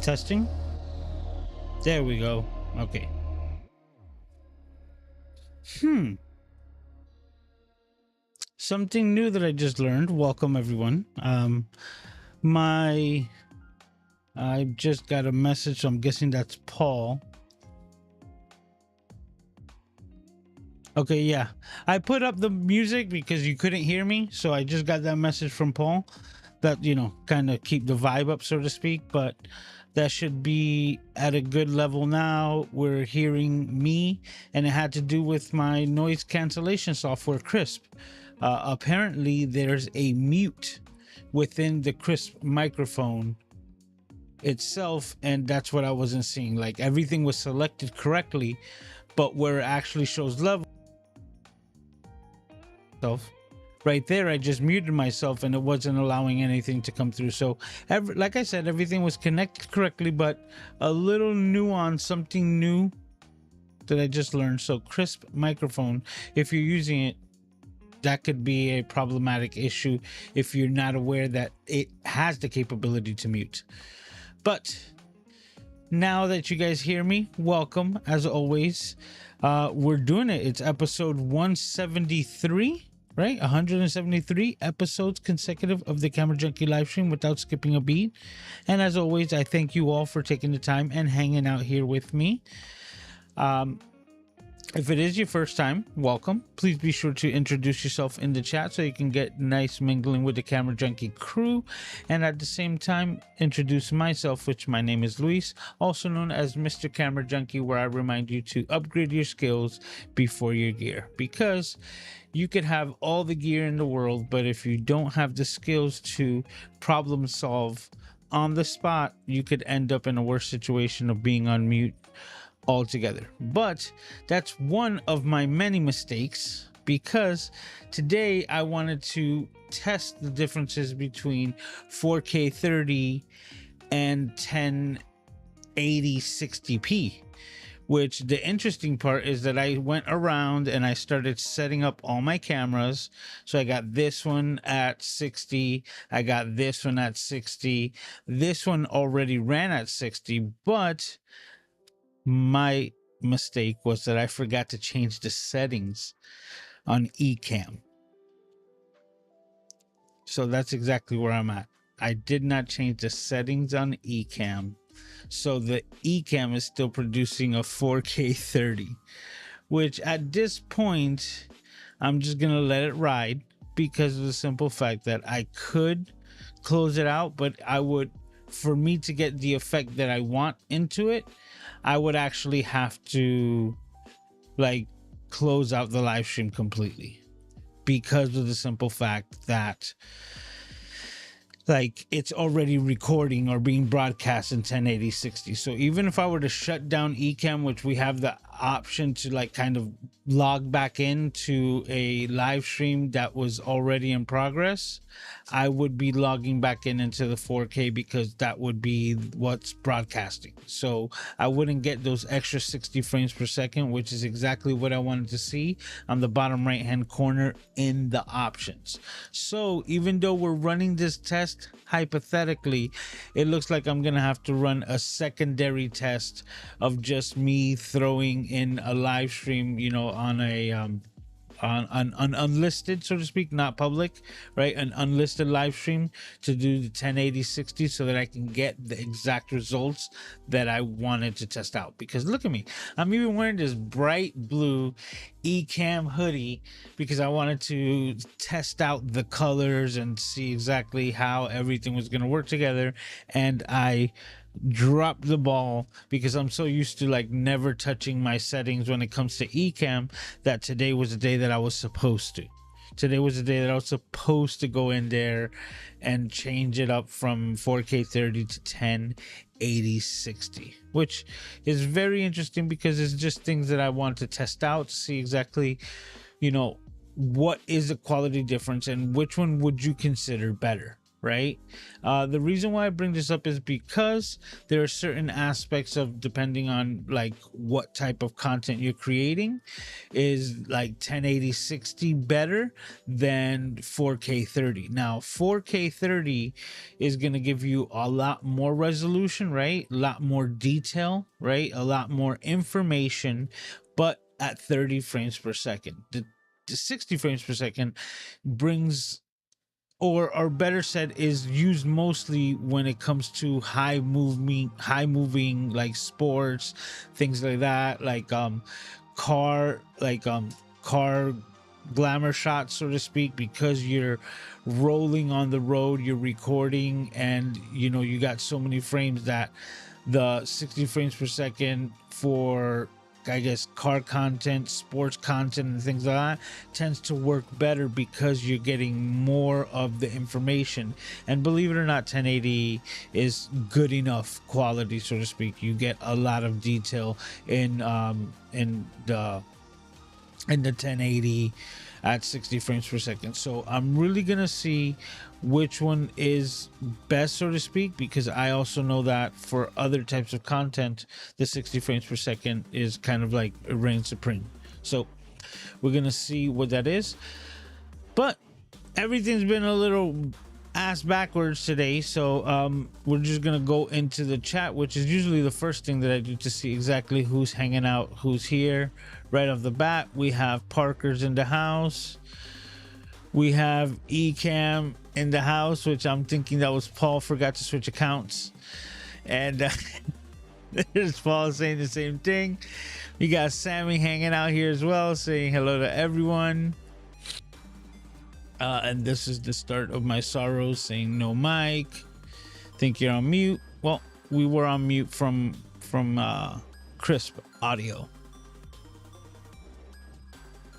Testing. There we go. Okay. Something new that I just learned. Welcome everyone. I just got a message, so I'm guessing that's Paul. Okay, yeah. I put up the music because you couldn't hear me, so I just got that message from Paul that, kind of keep the vibe up, so to speak, but that should be at a good level now. We're hearing me, and it had to do with my noise cancellation software, Crisp. Apparently, there's a mute within the Crisp microphone itself, and that's what I wasn't seeing. Like, everything was selected correctly, but where it actually shows level, right there, I just muted myself and it wasn't allowing anything to come through. So like I said, everything was connected correctly, but a little nuance, something new that I just learned. So Crisp microphone, if you're using it, that could be a problematic issue if you're not aware that it has the capability to mute. But now that you guys hear me, welcome as always. We're doing it. It's episode 173. Right, 173 episodes consecutive of the Camera Junkie live stream without skipping a beat. And as always, I thank you all for taking the time and hanging out here with me. If it is your first time, welcome. Please be sure to introduce yourself in the chat so you can get nice mingling with the Camera Junkie crew. And at the same time, introduce myself, which my name is Luis, also known as Mr. Camera Junkie, where I remind you to upgrade your skills before your gear. Because you could have all the gear in the world, but if you don't have the skills to problem solve on the spot, you could end up in a worse situation of being on mute altogether. But that's one of my many mistakes, because today I wanted to test the differences between 4K 30 and 1080 60p. Which the interesting part is that I went around and I started setting up all my cameras. So I got this one at 60. I got this one at 60. This one already ran at 60, but my mistake was that I forgot to change the settings on Ecamm. So that's exactly where I'm at. I did not change the settings on Ecamm. So the Ecamm is still producing a 4K 30, which at this point, I'm just going to let it ride because of the simple fact that I could close it out, but for me to get the effect that I want into it, I would actually have to close out the live stream completely because of the simple fact that it's already recording or being broadcast in 1080 60. So even if I were to shut down Ecamm, which we have the option to kind of log back into a live stream that was already in progress, I would be logging back into the 4K because that would be what's broadcasting. So I wouldn't get those extra 60 frames per second, which is exactly what I wanted to see on the bottom right hand corner in the options. So even though we're running this test hypothetically, it looks like I'm gonna have to run a secondary test of just me throwing in a live stream, on a on unlisted, so to speak, not public, right? An unlisted live stream to do the 1080 60 so that I can get the exact results that I wanted to test out. Because look at me, I'm even wearing this bright blue Ecamm hoodie because I wanted to test out the colors and see exactly how everything was going to work together. And I dropped the ball because I'm so used to never touching my settings when it comes to Ecamm that today was the day that I was supposed to. Today was the day that I was supposed to go in there and change it up from 4K 30 to 1080 60, which is very interesting because it's just things that I want to test out to see exactly, what is the quality difference and which one would you consider better. right? The reason why I bring this up is because there are certain aspects of, depending on like what type of content you're creating, is like 1080 60 better than 4K 30. Now 4K 30 is going to give you a lot more resolution, right? A lot more detail, right? A lot more information, but at 30 frames per second. The 60 frames per second brings, or better said, is used mostly when it comes to high moving like sports, things like that, like car like car glamour shots, so to speak, because you're rolling on the road, you're recording, and you got so many frames that the 60 frames per second for, I guess, car content, sports content, and things like that tends to work better because you're getting more of the information. And believe it or not, 1080 is good enough quality, so to speak. You get a lot of detail in the 1080 at 60 frames per second. So I'm really gonna see which one is best, so to speak, because I also know that for other types of content, the 60 frames per second is kind of like a reign supreme. So we're gonna see what that is. But everything's been a little ass backwards today, so we're just gonna go into the chat, which is usually the first thing that I do to see exactly who's hanging out, who's here. Right off the bat, we have Parker's in the house, we have Ecam in the house, which I'm thinking that was Paul forgot to switch accounts, and there's Paul saying the same thing. We got Sammy hanging out here as well, saying hello to everyone. And this is the start of my sorrows, saying no mic. Think you're on mute. Well, we were on mute from crisp audio.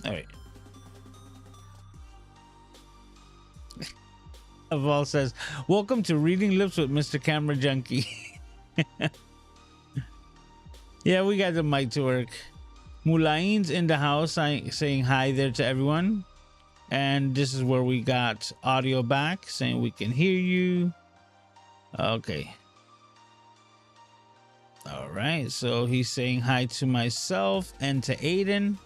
All right. Aval says, welcome to Reading Lips with Mr. Camera Junkie. Yeah, we got the mic to work. Mulain's in the house saying hi there to everyone. And this is where we got audio back, saying we can hear you. Okay. All right. So he's saying hi to myself and to Aiden.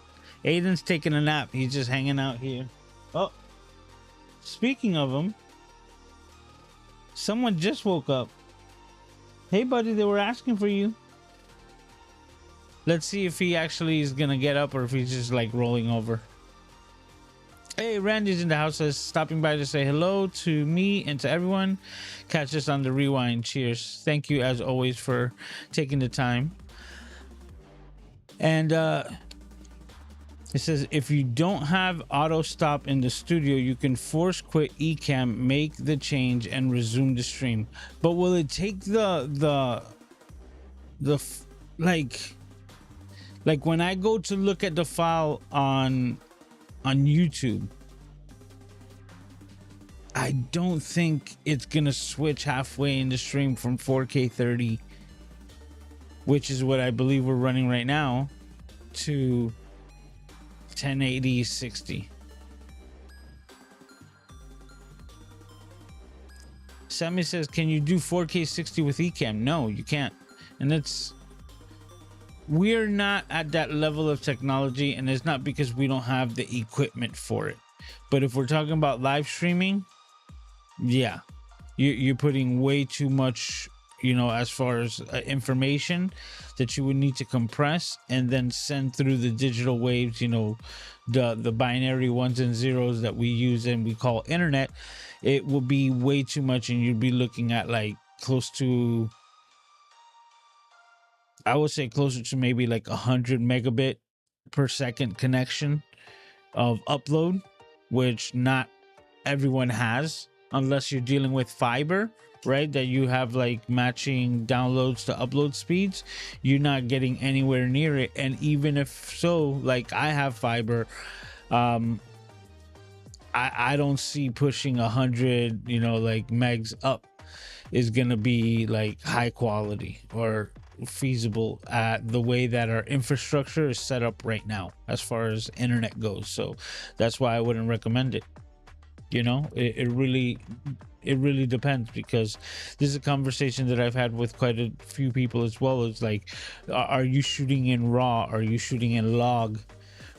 Aiden's taking a nap. He's just hanging out here. Oh, speaking of him, someone just woke up. Hey, buddy, they were asking for you. Let's see if he actually is going to get up or if he's just like rolling over. Hey, Randy's in the house, says stopping by to say hello to me and to everyone. Catch us on the rewind. Cheers. Thank you as always for taking the time. And it says if you don't have auto stop in the studio, you can force quit Ecamm, make the change, and resume the stream. But will it take the like when I go to look at the file on YouTube, I don't think it's gonna switch halfway in the stream from 4K 30, which is what I believe we're running right now, to 1080 60. Sammy says, can you do 4K 60 with Ecamm? No, you can't. And we're not at that level of technology, and it's not because we don't have the equipment for it. But if we're talking about live streaming, yeah, you're putting way too much, as far as information that you would need to compress and then send through the digital waves, the binary ones and zeros that we use and we call internet. It will be way too much, and you'd be looking at like close to, I would say closer to maybe like 100 megabit per second connection of upload, which not everyone has unless you're dealing with fiber, right? That you have like matching downloads to upload speeds. You're not getting anywhere near it. And even if so, like I have fiber, I don't see pushing 100, like megs up is gonna be like high quality or feasible at the way that our infrastructure is set up right now as far as internet goes. So that's why I wouldn't recommend it. It really it really depends, because this is a conversation that I've had with quite a few people as well. It's like, are you shooting in RAW? Are you shooting in log?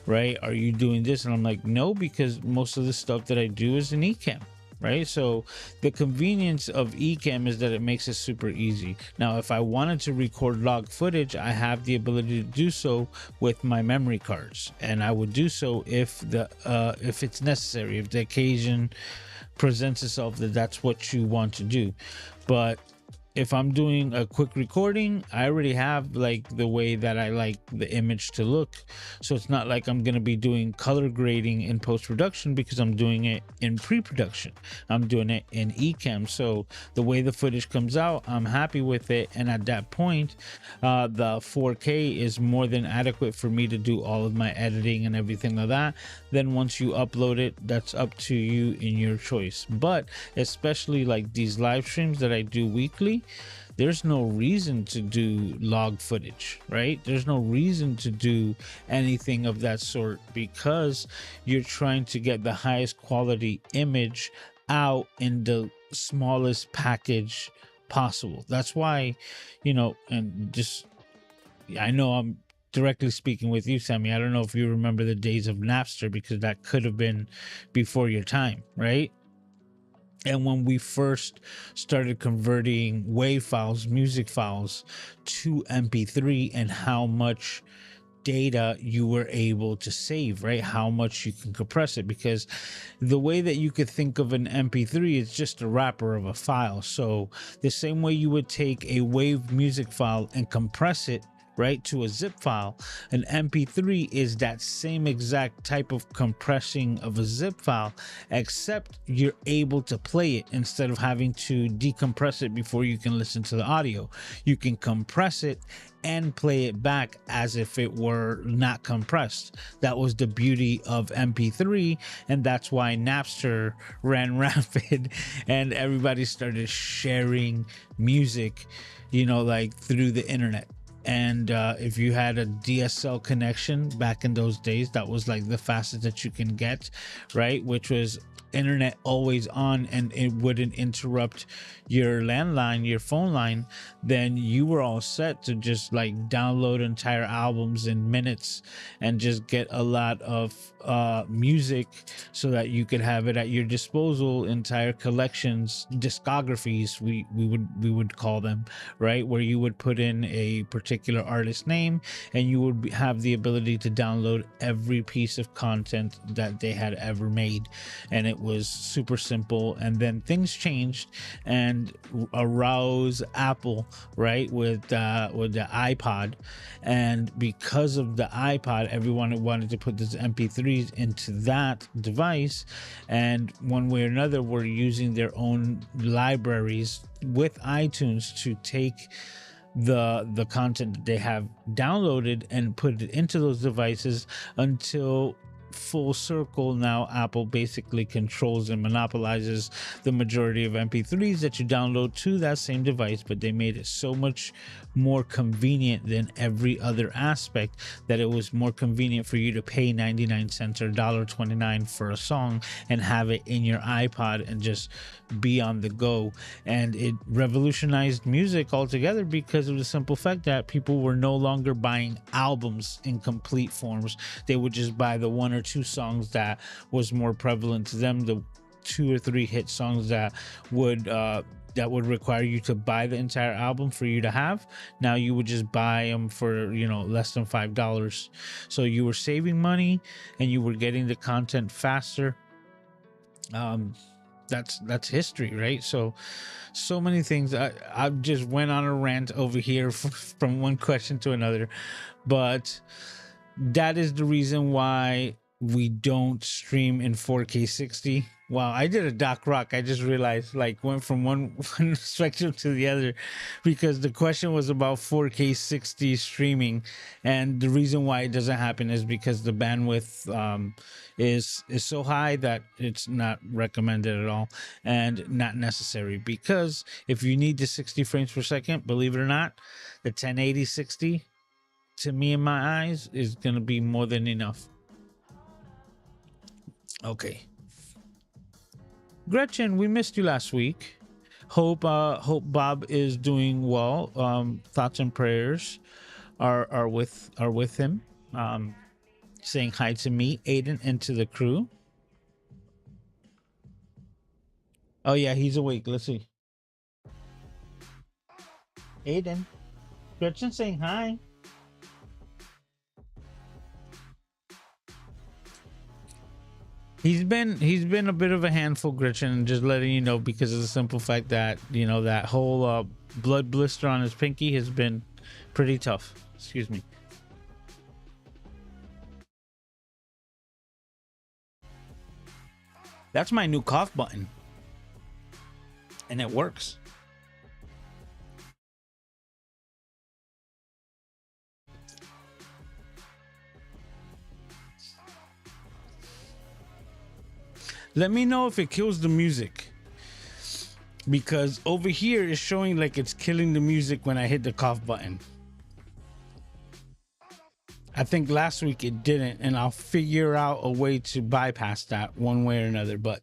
Right? Are you doing this? And I'm like, no, because most of the stuff that I do is in Ecamm. Right? So the convenience of Ecamm is that it makes it super easy. Now, if I wanted to record log footage, I have the ability to do so with my memory cards, and I would do so if it's necessary, if the occasion presents itself that that's what you want to do. But if I'm doing a quick recording, I already have like the way that I like the image to look. So it's not like I'm going to be doing color grading in post-production, because I'm doing it in pre-production. I'm doing it in Ecamm. So the way the footage comes out, I'm happy with it. And at that point, the 4K is more than adequate for me to do all of my editing and everything like that. Then once you upload it, that's up to you in your choice. But especially like these live streams that I do weekly, there's no reason to do log footage, right? There's no reason to do anything of that sort, because you're trying to get the highest quality image out in the smallest package possible. That's why, and just, I know I'm directly speaking with you, Sammy. I don't know if you remember the days of Napster, because that could have been before your time, right? And when we first started converting WAV files, music files, to MP3, and how much data you were able to save, right? How much you can compress it, because the way that you could think of an MP3 is just a wrapper of a file. So the same way you would take a WAV music file and compress it, right, to a zip file, an MP3 is that same exact type of compressing of a zip file, except you're able to play it instead of having to decompress it before you can listen to the audio. You can compress it and play it back as if it were not compressed. That was the beauty of MP3, and that's why Napster ran rapid and everybody started sharing music, like through the internet. And if you had a DSL connection back in those days, that was like the fastest that you can get, right? Which was internet always on, and it wouldn't interrupt your landline, your phone line. Then you were all set to just like download entire albums in minutes and just get a lot of music, so that you could have it at your disposal, entire collections, discographies, we would call them, right? Where you would put in a particular artist name, and you would have the ability to download every piece of content that they had ever made. And it was super simple. And then things changed, and arose Apple, right, with the iPod. And because of the iPod, everyone wanted to put this MP3s into that device, and one way or another were using their own libraries with iTunes to take the content that they have downloaded and put it into those devices, until full circle now Apple basically controls and monopolizes the majority of MP3s that you download to that same device. But they made it so much more convenient than every other aspect, that it was more convenient for you to pay 99 cents or $1.29 for a song and have it in your iPod and just be on the go. And it revolutionized music altogether, because of the simple fact that people were no longer buying albums in complete forms. They would just buy the one or two songs that was more prevalent to them, the 2 or 3 hit songs that would require you to buy the entire album for you to have. Now you would just buy them for less than $5. So you were saving money, and you were getting the content faster. That's history, right? So many things. I just went on a rant over here from one question to another, but that is the reason why we don't stream in 4K 60. Wow, I did a Doc Rock. I just realized, like, went from one spectrum to the other, because the question was about 4K 60 streaming, and the reason why it doesn't happen is because the bandwidth is so high that it's not recommended at all, and not necessary. Because if you need the 60 frames per second, believe it or not, the 1080 60, to me, in my eyes, is gonna be more than enough. Okay. Gretchen, we missed you last week. Hope Bob is doing well. Thoughts and prayers are with him. Saying hi to me, Aiden, and to the crew. Oh yeah, he's awake. Let's see. Aiden, Gretchen saying hi. He's been a bit of a handful, Gretchen, just letting you know, because of the simple fact that, you know, that whole blood blister on his pinky has been pretty tough. Excuse me. That's my new cough button, and it works. Let me know if it kills the music, because over here it's showing like it's killing the music when I hit the cough button. I think last week it didn't, and I'll figure out a way to bypass that one way or another. But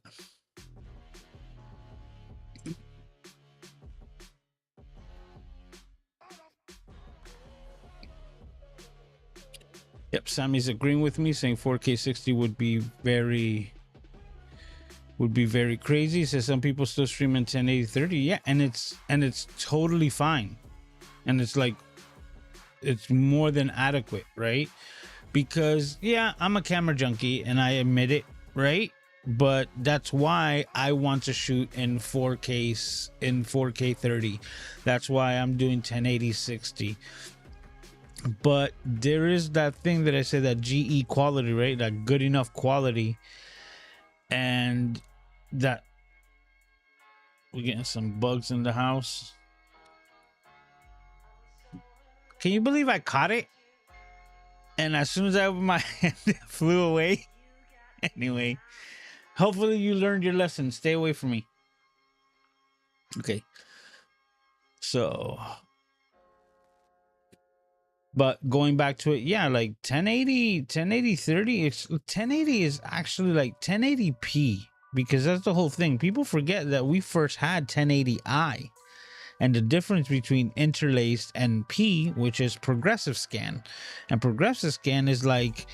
yep, Sammy's agreeing with me, saying 4K60 would be very crazy. He says some people still stream in 1080/30. Yeah, and it's totally fine, and it's like, it's more than adequate, right? Because yeah, I'm a camera junkie and I admit it, right? But that's why I want to shoot in 4K, in 4K30. That's why I'm doing 1080/60. But there is that thing that I said, that GE quality, right? That good enough quality. And that we're getting some bugs in the house. Can you believe I caught it? And as soon as I opened my hand, it flew away. Anyway, hopefully you learned your lesson. Stay away from me. Okay. So, but going back to it, yeah, like 1080/30, it's 1080 is actually like 1080p, because that's the whole thing. People forget that we first had 1080i, and the difference between interlaced and P, which is progressive scan. And progressive scan is like,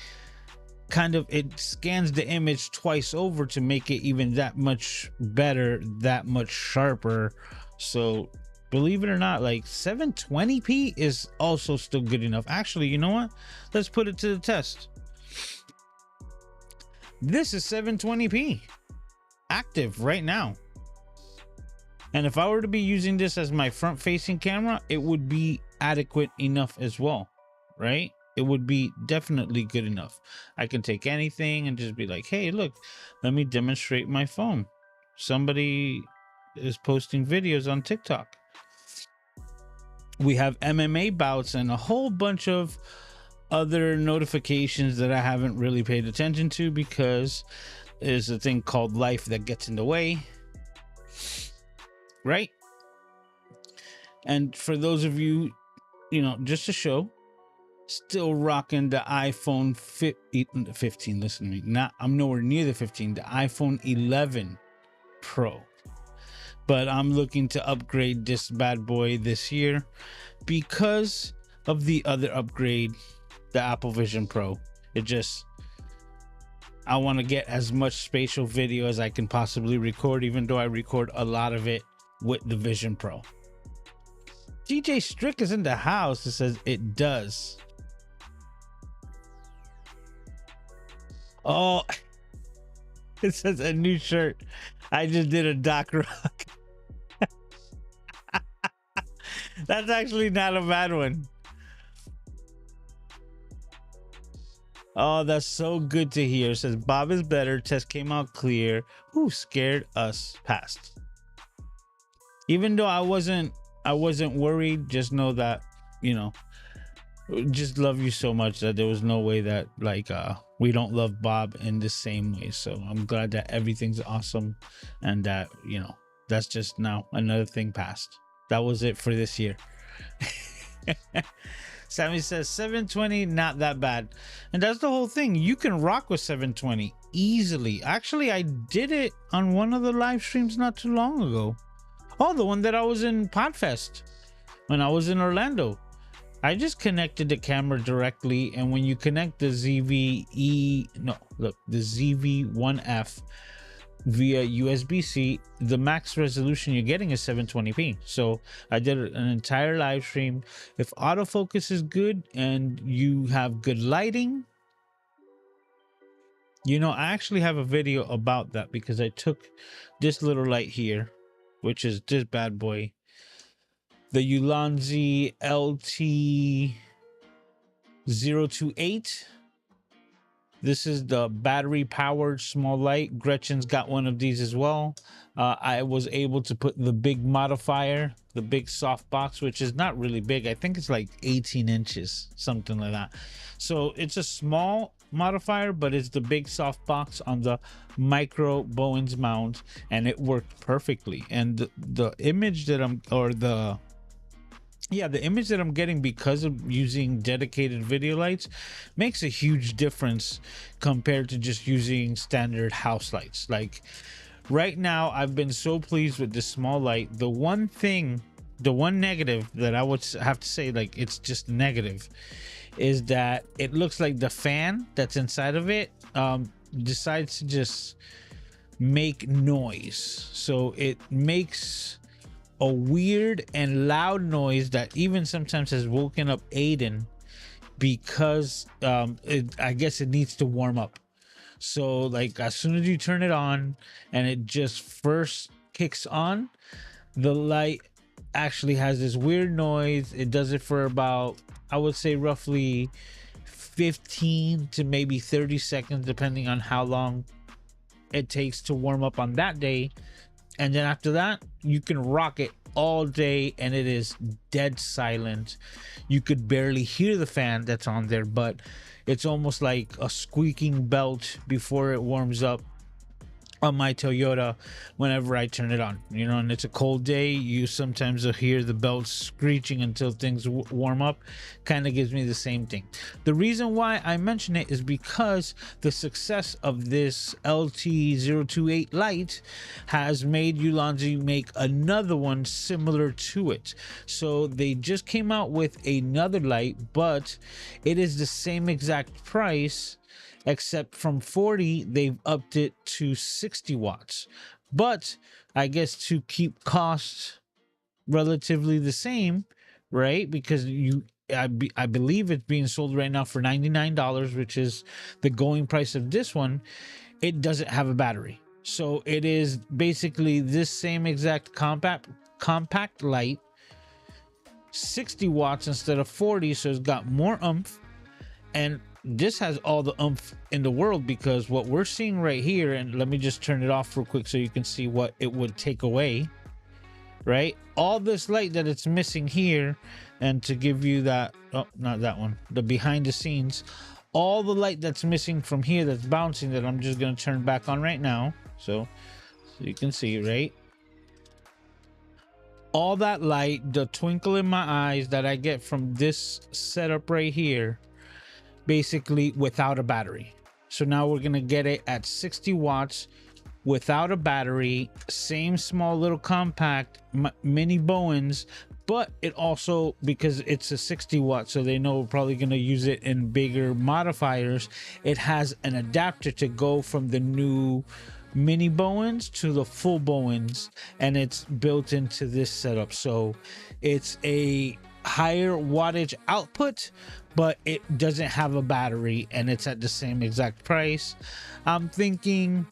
kind of, it scans the image twice over to make it even that much better, that much sharper. So believe it or not, like 720p is also still good enough. Actually, you know what? Let's put it to the test. This is 720p active right now. And if I were to be using this as my front facing camera, it would be adequate enough as well, right? It would be definitely good enough. I can take anything and just be like, hey, look, let me demonstrate my phone. Somebody is posting videos on TikTok. We have MMA bouts and a whole bunch of other notifications that I haven't really paid attention to, because there's a thing called life that gets in the way, right? And for those of you, you know, just to show, still rocking the iPhone 15. Listen to me, I'm nowhere near the 15, the iPhone 11 Pro. But I'm looking to upgrade this bad boy this year because of the other upgrade, the Apple Vision Pro. I want to get as much spatial video as I can possibly record, even though I record a lot of it with the Vision Pro. DJ Strick is in the house. It says it does. Oh, it says a new shirt. I just did a Doc Rock. That's actually not a bad one. Oh, that's so good to hear. It says Bob is better. Test came out clear. Who scared us past? Even though I wasn't worried, just know that, you know, just love you so much that there was no way that like we don't love Bob in the same way. So I'm glad that everything's awesome, and that, you know, that's just now another thing passed. That was it for this year. Sammy says 720, not that bad. And that's the whole thing. You can rock with 720. easily. Actually, I did it on one of the live streams not too long ago. Oh, the one that I was in Podfest when I was in Orlando. I just connected the camera directly, and when you connect the the ZV-1F via USB-C, the max resolution you're getting is 720p. So I did an entire live stream. If autofocus is good and you have good lighting, you know, I actually have a video about that, because I took this little light here, which is this bad boy, the Ulanzi LT028. This is the battery powered small light. Gretchen's got one of these as well. I was able to put the big modifier, the big soft box, which is not really big. I think it's like 18 inches, something like that. So it's a small modifier, but it's the big soft box on the micro Bowens mount, and it worked perfectly. And the image that the image that I'm getting because of using dedicated video lights makes a huge difference compared to just using standard house lights. Like right now, I've been so pleased with this small light. The one negative that I would have to say, like, it's just negative, is that it looks like the fan that's inside of it decides to just make noise. So it makes a weird and loud noise that even sometimes has woken up Aiden, because I guess it needs to warm up. So like as soon as you turn it on and it just first kicks on, the light actually has this weird noise. It does it for about, I would say, roughly 15 to maybe 30 seconds, depending on how long it takes to warm up on that day. And then after that, you can rock it all day and it is dead silent. You could barely hear the fan that's on there, but it's almost like a squeaking belt before it warms up on my Toyota whenever I turn it on, you know. And it's a cold day, you sometimes will hear the belts screeching until things warm up. Kind of gives me the same thing. The reason why I mention it is because the success of this LT028 light has made Ulanzi make another one similar to it. So they just came out with another light, but it is the same exact price, except from 40 they've upped it to 60 watts. But I guess to keep costs relatively the same, right? Because I believe it's being sold right now for $99, which is the going price of this one. It doesn't have a battery, so it is basically this same exact compact light, 60 watts instead of 40. So it's got more oomph, and this has all the oomph in the world, because what we're seeing right here, and let me just turn it off real quick so you can see what it would take away, right? All this light that it's missing here, and to give you that, oh, not that one, the behind the scenes, all the light that's missing from here that's bouncing, that I'm just going to turn back on right now so you can see, right? All that light, the twinkle in my eyes that I get from this setup right here, basically without a battery. So now we're gonna get it at 60 watts without a battery, same small little compact mini Bowens, but it also, because it's a 60 watt, so they know we're probably gonna use it in bigger modifiers, it has an adapter to go from the new mini Bowens to the full Bowens, and it's built into this setup. So it's a higher wattage output, but it doesn't have a battery, and it's at the same exact price. I'm thinking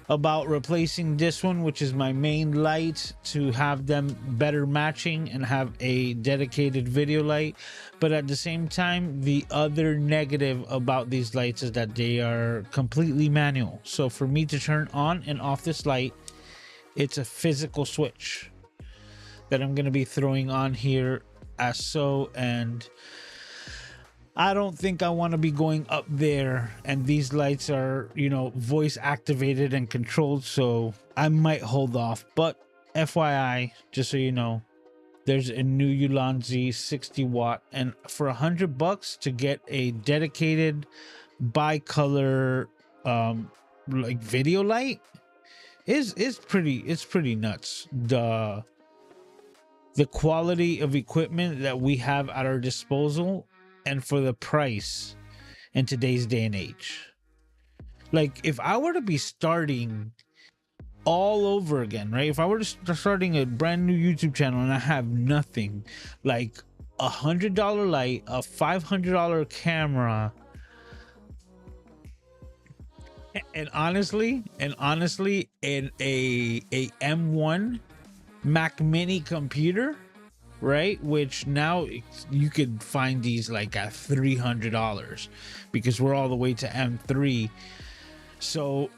about replacing this one, which is my main light, to have them better matching and have a dedicated video light. But at the same time, the other negative about these lights is that they are completely manual. So for me to turn on and off this light, it's a physical switch that I'm going to be throwing on here as so. And I don't think I want to be going up there, and these lights are, you know, voice activated and controlled, so I might hold off. But FYI, just so you know, there's a new Ulanzi 60 watt, and for $100 to get a dedicated bicolor like video light is pretty nuts. The quality of equipment that we have at our disposal, and for the price in today's day and age. Like if I were to be starting all over again, right? If I were to starting a brand new YouTube channel and I have nothing, like $100 light, a $500 camera, and honestly, in a M1 Mac Mini computer, right? Which now you could find these like at $300 because we're all the way to M3. So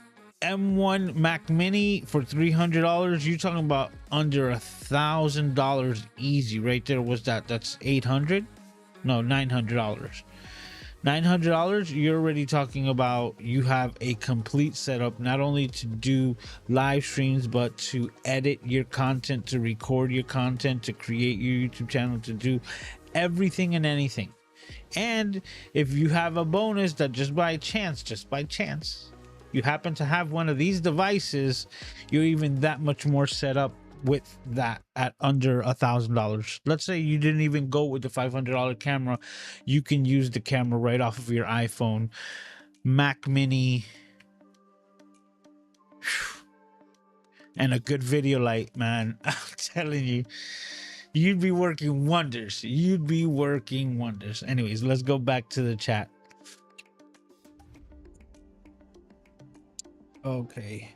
M1 Mac Mini for $300, you're talking about under $1,000 easy right there. Was that's 800? No, $900. $900, you're already talking about you have a complete setup, not only to do live streams, but to edit your content, to record your content, to create your YouTube channel, to do everything and anything. And if you have a bonus that just by chance, you happen to have one of these devices, you're even that much more set up with that at under $1,000. Let's say you didn't even go with the $500 camera, you can use the camera right off of your iPhone, Mac Mini, and a good video light, man. I'm telling you, you'd be working wonders. Anyways, let's go back to the chat. Okay.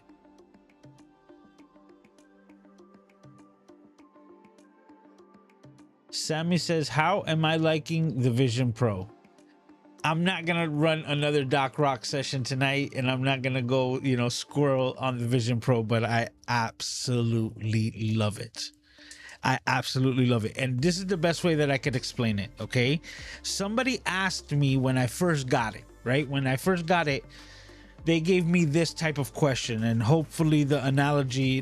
Sammy says, how am I liking the Vision Pro? I'm not gonna run another Doc Rock session tonight, and I'm not gonna go, squirrel on the Vision Pro, but I absolutely love it. And this is the best way that I could explain it. Okay. Somebody asked me when I first got it, right? When I first got it, they gave me this type of question, and hopefully the analogy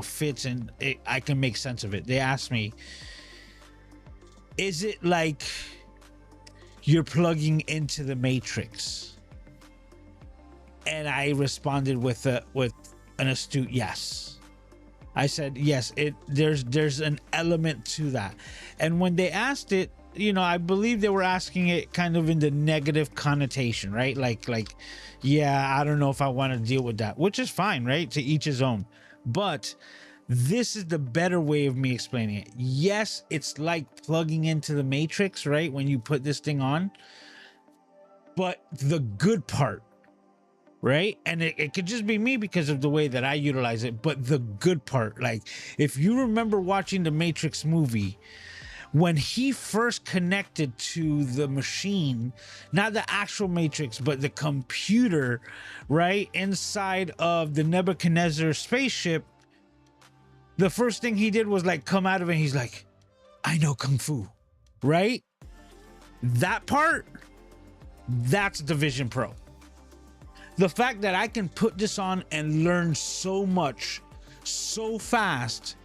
fits and I can make sense of it. They asked me, is it like you're plugging into the Matrix? And I responded with an astute yes. I said yes, there's an element to that. And when they asked it, I believe they were asking it kind of in the negative connotation, right? Like yeah, I don't know if I want to deal with that, which is fine, right? To each his own. But this is the better way of me explaining it. Yes, it's like plugging into the Matrix, right? When you put this thing on. But the good part, right? And it could just be me because of the way that I utilize it. But the good part, like if you remember watching the Matrix movie, when he first connected to the machine, not the actual Matrix, but the computer, right? Inside of the Nebuchadnezzar spaceship, the first thing he did was like come out of it. And he's like, I know Kung Fu, right? That part, that's the Vision Pro. The fact that I can put this on and learn so much so fast,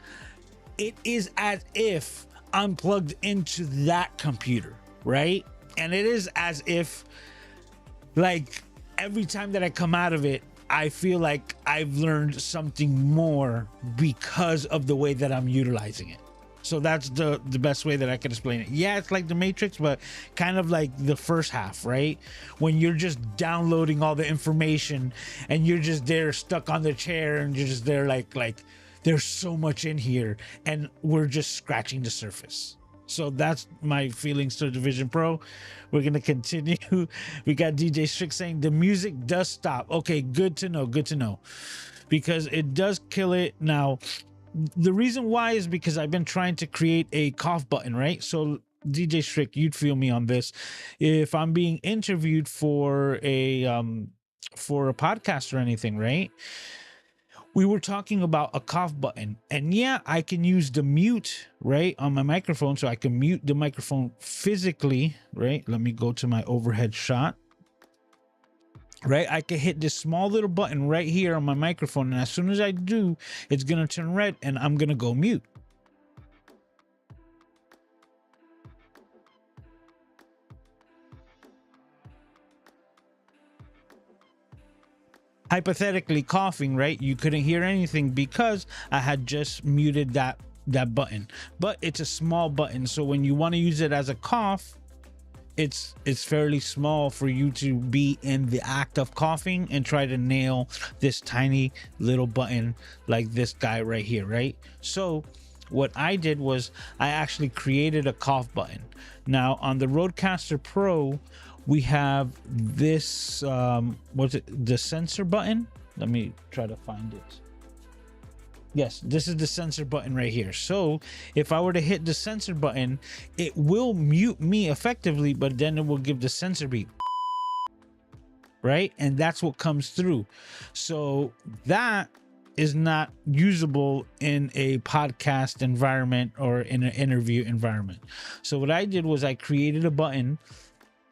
it is as if I'm plugged into that computer, right? And it is as if like every time that I come out of it, I feel like I've learned something more because of the way that I'm utilizing it. So that's the best way that I can explain it. Yeah, it's like the Matrix, but kind of like the first half, right? When you're just downloading all the information and you're just there stuck on the chair and you're just there like there's so much in here and we're just scratching the surface. So that's my feelings to the Vision Pro. We're going to continue. We got DJ Strick saying the music does stop. Okay, good to know. Because it does kill it. Now, the reason why is because I've been trying to create a cough button, right? So DJ Strick, you'd feel me on this. If I'm being interviewed for a podcast or anything, right? We were talking about a cough button, and yeah, I can use the mute right on my microphone, so I can mute the microphone physically, right? Let me go to my overhead shot, right? I can hit this small little button right here on my microphone, and as soon as I do, it's gonna turn red and I'm gonna go mute. hypothetically coughing, right? You couldn't hear anything because I had just muted that button. But it's a small button, so when you want to use it as a cough, it's fairly small for you to be in the act of coughing and try to nail this tiny little button like this guy right here, right? So what I did was I actually created a cough button. Now on the Rodecaster Pro, we have this what's it, the sensor button. Let me try to find it. Yes, this is the sensor button right here. So if I were to hit the sensor button, it will mute me effectively, but then it will give the sensor beep, right? And that's what comes through. So that is not usable in a podcast environment or in an interview environment. So what I did was I created a button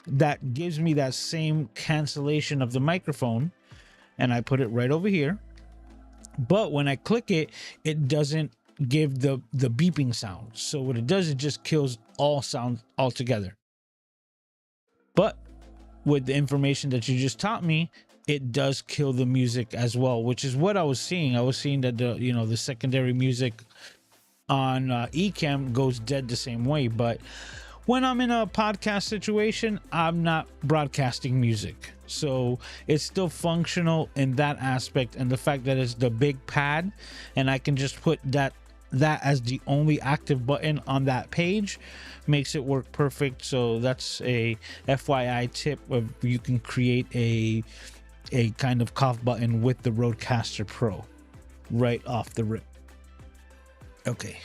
that gives me that same cancellation of the microphone, and I put it right over here. But when I click it, it doesn't give the beeping sound. So what it does, it just kills all sound altogether. But with the information that you just taught me, it does kill the music as well, which is what I was seeing. I was seeing that the secondary music on Ecamm goes dead the same way. But when I'm in a podcast situation, I'm not broadcasting music. So it's still functional in that aspect. And the fact that it's the big pad and I can just put that as the only active button on that page makes it work perfect. So that's a FYI tip of you can create a kind of cough button with the Rodecaster Pro right off the rip. Okay.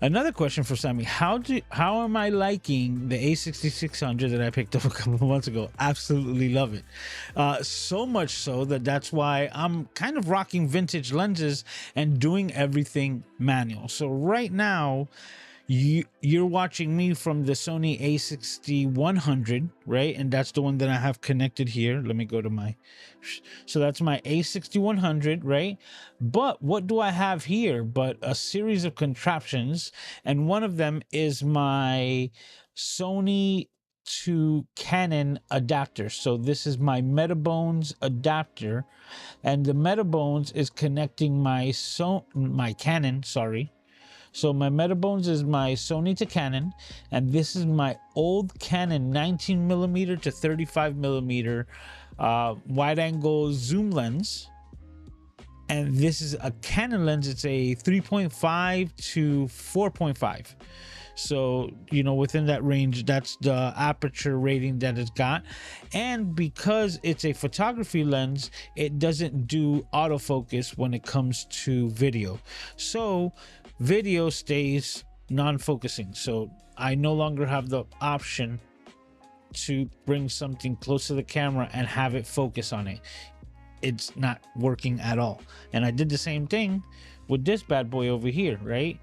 Another question for Sammy: How am I liking the A6600 that I picked up a couple of months ago? Absolutely love it. So much so that's why I'm kind of rocking vintage lenses and doing everything manual. So right now, you're watching me from the Sony A6100, right? And that's the one that I have connected here. Let me go to my, so that's my A6100, right? But what do I have here but a series of contraptions, and one of them is my Sony to Canon adapter. So this is my Metabones adapter, and the Metabones is connecting my Canon, sorry. So my Metabones is my Sony to Canon, and this is my old Canon 19mm to 35mm wide angle zoom lens. And this is a Canon lens. It's a 3.5 to 4.5. So, within that range, that's the aperture rating that it's got. And because it's a photography lens, it doesn't do autofocus when it comes to video. So video stays non-focusing. So I no longer have the option to bring something close to the camera and have it focus on it. It's not working at all. And I did the same thing with this bad boy over here, right?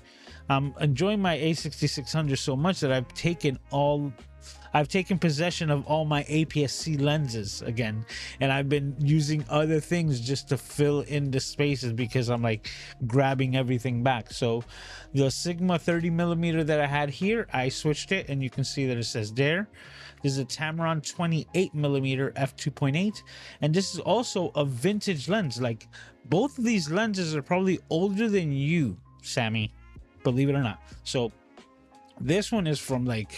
I'm enjoying my A6600 so much that I've taken possession of all my APS-C lenses again, and I've been using other things just to fill in the spaces because I'm like grabbing everything back. So the Sigma 30mm that I had here, I switched it, and you can see that it says there. This is a Tamron 28mm f2.8, and this is also a vintage lens. Like, both of these lenses are probably older than you, Sammy, believe it or not. So this one is from like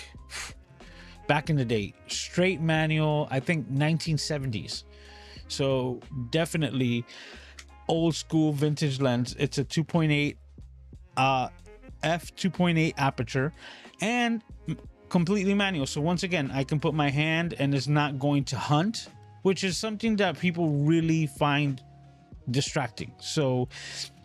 back in the day, straight manual, I think 1970s. So definitely old school vintage lens. It's a 2.8 f2.8 aperture and completely manual. So once again, I can put my hand and it's not going to hunt, which is something that people really find distracting. So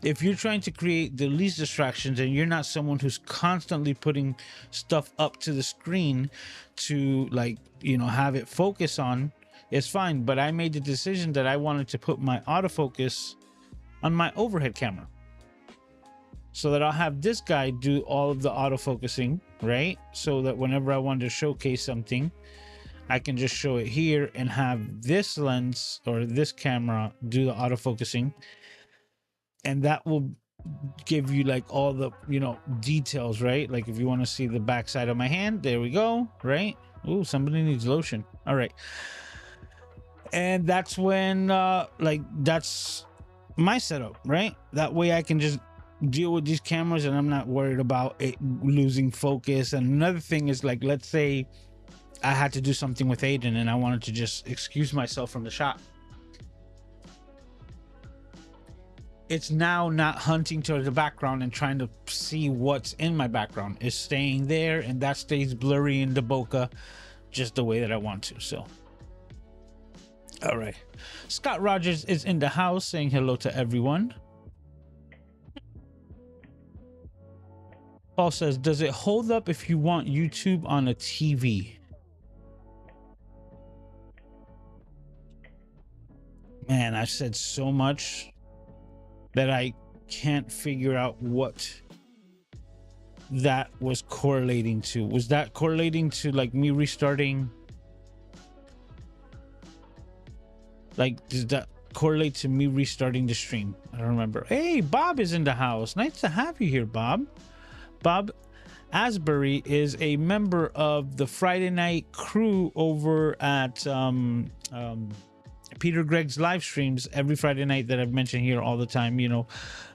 if you're trying to create the least distractions and you're not someone who's constantly putting stuff up to the screen to, like, have it focus on, it's fine. But I made the decision that I wanted to put my autofocus on my overhead camera, so that I'll have this guy do all of the autofocusing, right? So that whenever I want to showcase something, I can just show it here and have this lens or this camera do the autofocusing. And that will give you like all the, details, right? Like if you want to see the backside of my hand, there we go, right? Ooh, somebody needs lotion. All right. And that's when like that's my setup, right? That way I can just deal with these cameras and I'm not worried about it losing focus. And another thing is, like, let's say I had to do something with Aiden and I wanted to just excuse myself from the shot. It's now not hunting to the background and trying to see what's in my background. It's staying there, and that stays blurry in the bokeh just the way that I want to. So all right, Scott Rogers is in the house saying hello to everyone. Paul says, does it hold up if you want YouTube on a TV? Man, I've said so much that I can't figure out what that was correlating to. Was that correlating to like me restarting? Like, does that correlate to me restarting the stream? I don't remember. Hey, Bob is in the house. Nice to have you here, Bob. Bob Asbury is a member of the Friday night crew over at Peter Gregg's live streams every Friday night that I've mentioned here all the time. You know,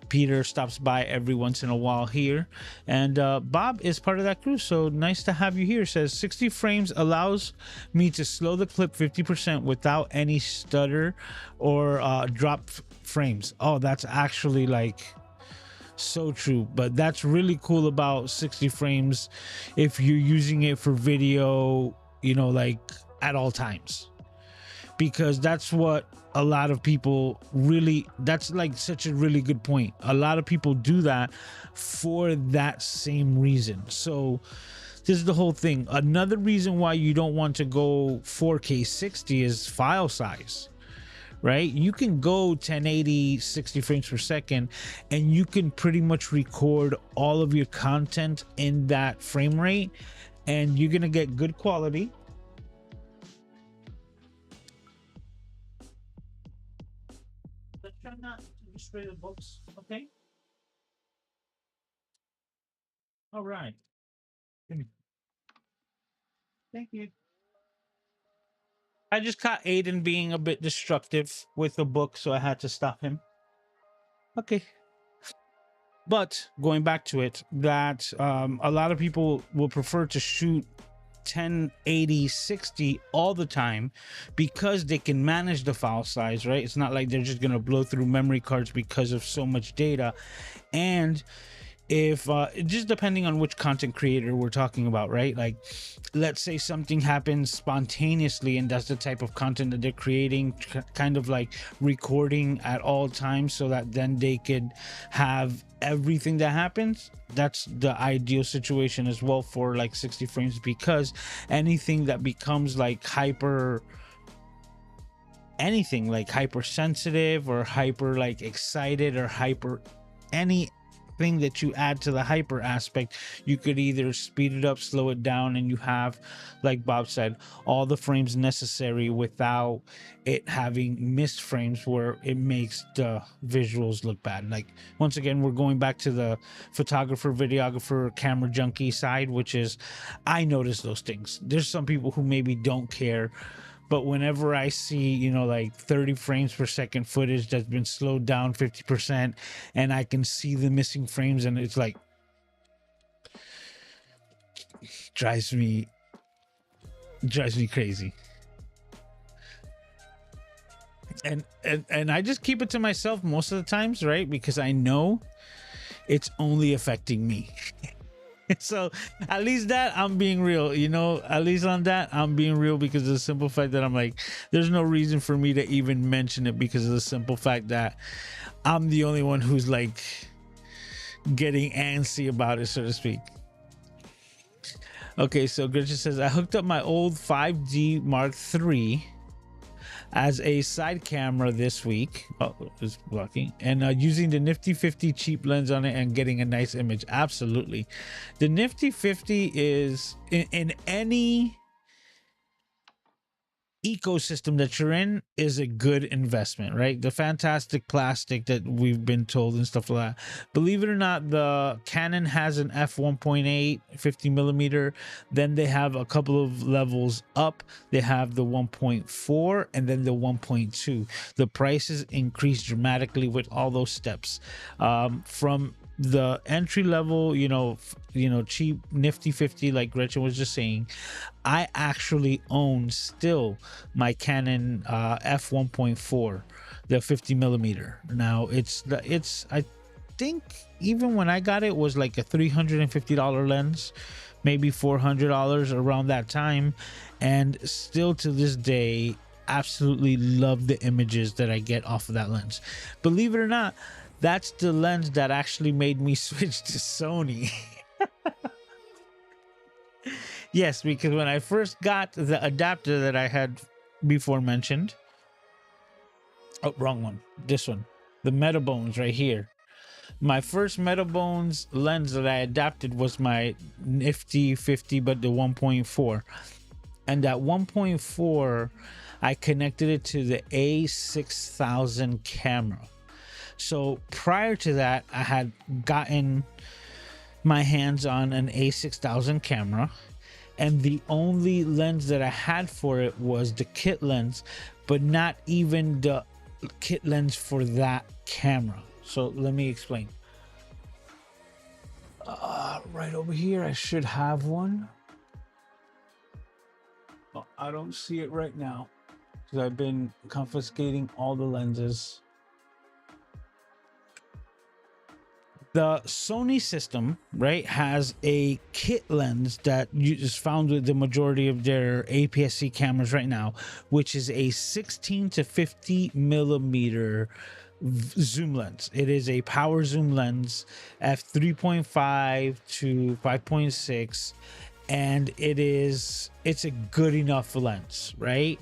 Peter stops by every once in a while here, and Bob is part of that crew. So nice to have you here. Says 60 frames allows me to slow the clip 50% without any stutter or drop frames. Oh, that's actually like so true. But that's really cool about 60 frames if you're using it for video, you know, like at all times, because that's what a lot of people really, that's like such a really good point. A lot of people do that for that same reason. So this is the whole thing. Another reason why you don't want to go 4K 60 is file size, right? You can go 1080 60 frames per second and you can pretty much record all of your content in that frame rate, and you're gonna get good quality. Let's try not to destroy the books. Okay, all right. Thank you. I just caught Aiden being a bit destructive with the book, so I had to stop him. Okay. But going back to it, that a lot of people will prefer to shoot 1080 60 all the time because they can manage the file size, right? It's not like they're just going to blow through memory cards because of so much data. And if just depending on which content creator we're talking about, right? Like, let's say something happens spontaneously and that's the type of content that they're creating, kind of like recording at all times so that then they could have everything that happens. That's the ideal situation as well for like 60 frames, because anything that becomes like anything like hypersensitive or hyper like excited or hyper anything that you add to the hyper aspect, you could either speed it up, slow it down, and you have, like Bob said, all the frames necessary without it having missed frames where it makes the visuals look bad. Like, once again, we're going back to the photographer, videographer, camera junkie side, which is, I notice those things. There's some people who maybe don't care, but whenever I see, you know, like 30 frames per second footage that's been slowed down 50% and I can see the missing frames, and it's like, drives me crazy. And I just keep it to myself most of the times, right? Because I know it's only affecting me. So at least that I'm being real, you know, at least on that I'm being real, because of the simple fact that I'm like, there's no reason for me to even mention it, because of the simple fact that I'm the only one who's like getting antsy about it, so to speak. Okay, so Gretchen says, I hooked up my old 5D Mark III as a side camera this week. Oh, it's blocking. And using the Nifty 50 cheap lens on it and getting a nice image. Absolutely. The Nifty 50 is in any ecosystem that you're in is a good investment, right? The fantastic plastic that we've been told and stuff like that. Believe it or not, the Canon has an f1.8 50 millimeter. Then they have a couple of levels up. They have the 1.4 and then the 1.2. The prices increase dramatically with all those steps. From the entry level, cheap nifty 50, like Gretchen was just saying, I actually own still my Canon f1.4, the 50 millimeter. Now it's I think even when I got it was like a $350 lens, maybe $400 around that time, and still to this day absolutely love the images that I get off of that lens. Believe it or not, that's the lens that actually made me switch to Sony. Yes, because when I first got the adapter that I had before mentioned, oh, wrong one, this one, the Metabones right here. My first Metabones lens that I adapted was my nifty 50, but the 1.4. And that 1.4, I connected it to the A6000 camera. So prior to that, I had gotten my hands on an A6000 camera, and the only lens that I had for it was the kit lens, but not even the kit lens for that camera. So let me explain. Right over here, I should have one. Oh, I don't see it right now because I've been confiscating all the lenses. The Sony system, right, has a kit lens that is found with the majority of their APS-C cameras right now, which is a 16 to 50 millimeter zoom lens. It is a power zoom lens, f3.5 to 5.6, and it's a good enough lens, right?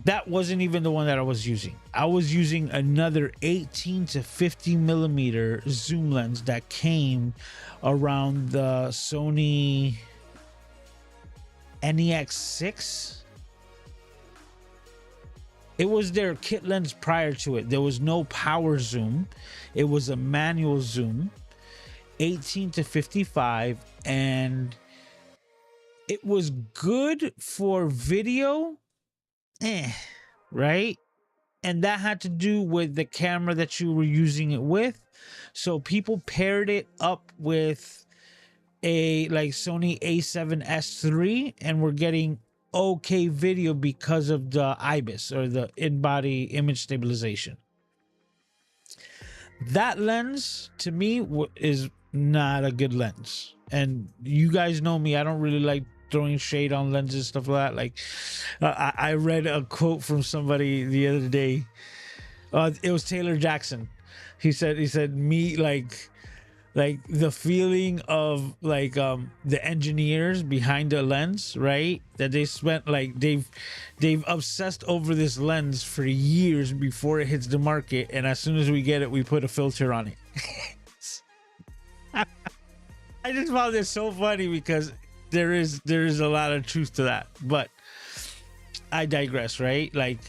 That wasn't even the one that I was using. I was using another 18 to 50 millimeter zoom lens that came around the Sony NEX6. It was their kit lens prior to it. There was no power zoom. It was a manual zoom, 18 to 55, and it was good for video. Right? And that had to do with the camera that you were using it with. So people paired it up with a like Sony A7S III, and we're getting okay video because of the IBIS, or the in-body image stabilization. That lens to me is not a good lens, and you guys know me, I don't really like throwing shade on lenses, stuff like that. Like I read a quote from somebody the other day. It was Taylor Jackson. He said me, like the feeling of like the engineers behind the lens, right, that they spent, like they've obsessed over this lens for years before it hits the market, and as soon as we get it, we put a filter on it. I just found this so funny because there is a lot of truth to that, but I digress, right? Like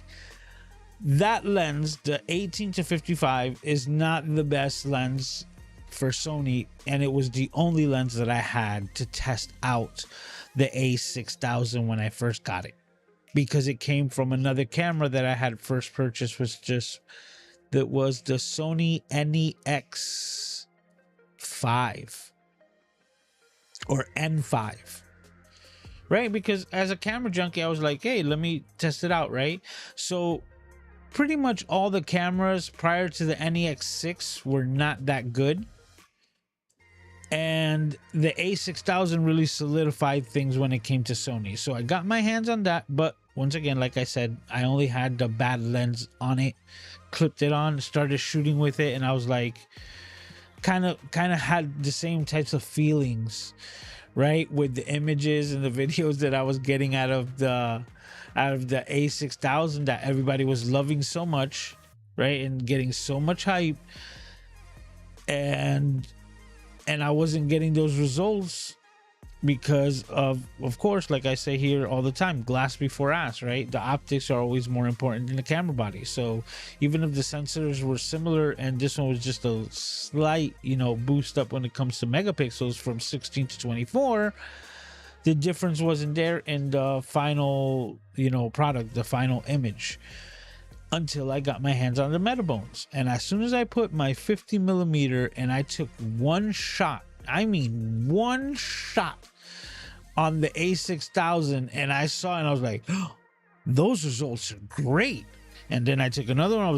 that lens, the 18 to 55, is not the best lens for Sony, and it was the only lens that I had to test out the A6000 when I first got it, because it came from another camera that I had first purchased, that was the Sony NEX5 or N5, right? Because as a camera junkie, I was like, hey, let me test it out, right? So pretty much all the cameras prior to the NEX6 were not that good, and the A6000 really solidified things when it came to Sony. So I got my hands on that, but once again, like I said, I only had the bad lens on it, clipped it on, started shooting with it, and I was like, kind of had the same types of feelings, right, with the images and the videos that I was getting out of the A6000 that everybody was loving so much, right, and getting so much hype, and I wasn't getting those results because of course, like I say here all the time, glass before ass, right? The optics are always more important than the camera body. So even if the sensors were similar and this one was just a slight, you know, boost up when it comes to megapixels from 16 to 24, the difference wasn't there in the final, you know, product, the final image, until I got my hands on the Metabones. And as soon as I put my 50 millimeter and I took one shot, I mean one shot, on the A6000, and I saw it and I was like, oh, those results are great. And then I took another one, I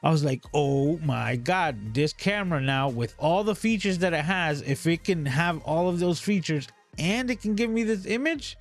was like, oh my god, this camera now, with all the features that it has, if it can have all of those features and it can give me this image,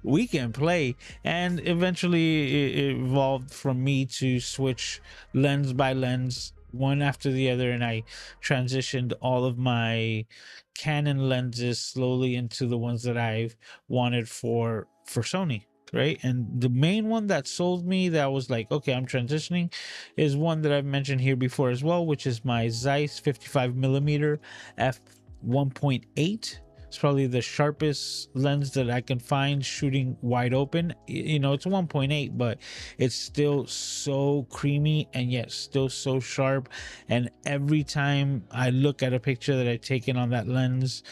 we can play. And eventually it evolved from me to switch lens by lens, one after the other, and I transitioned all of my Canon lenses slowly into the ones that I've wanted for Sony, right? And the main one that sold me, that was like, okay, I'm transitioning, is one that I've mentioned here before as well, which is my Zeiss 55 millimeter f1.8. It's probably the sharpest lens that I can find shooting wide open. You know, it's 1.8, but it's still so creamy and yet still so sharp. And every time I look at a picture that I've taken on that lens,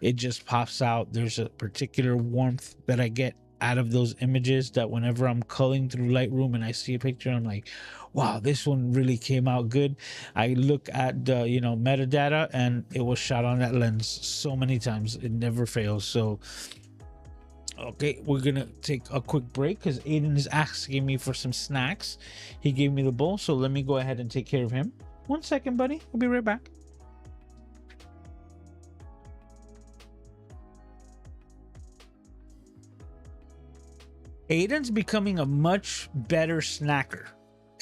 it just pops out. There's a particular warmth that I get out of those images, that whenever I'm culling through Lightroom and I see a picture, I'm like, wow, this one really came out good. I look at the, you know, metadata, and it was shot on that lens so many times, it never fails. So okay, we're gonna take a quick break because Aiden is asking me for some snacks. He gave me the bowl, so let me go ahead and take care of him. 1 second, buddy, I'll be right back. Aiden's becoming a much better snacker,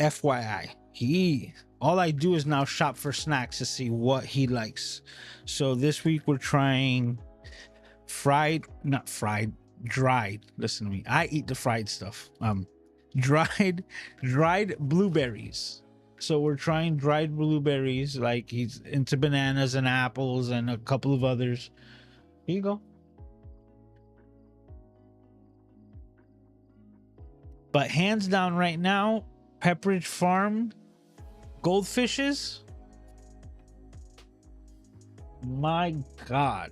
FYI. All I do is now shop for snacks to see what he likes. So this week we're trying dried. Listen to me. I eat the fried stuff. Dried blueberries. So we're trying dried blueberries. Like, he's into bananas and apples and a couple of others. Here you go. But hands down right now, Pepperidge Farm goldfishes, my god.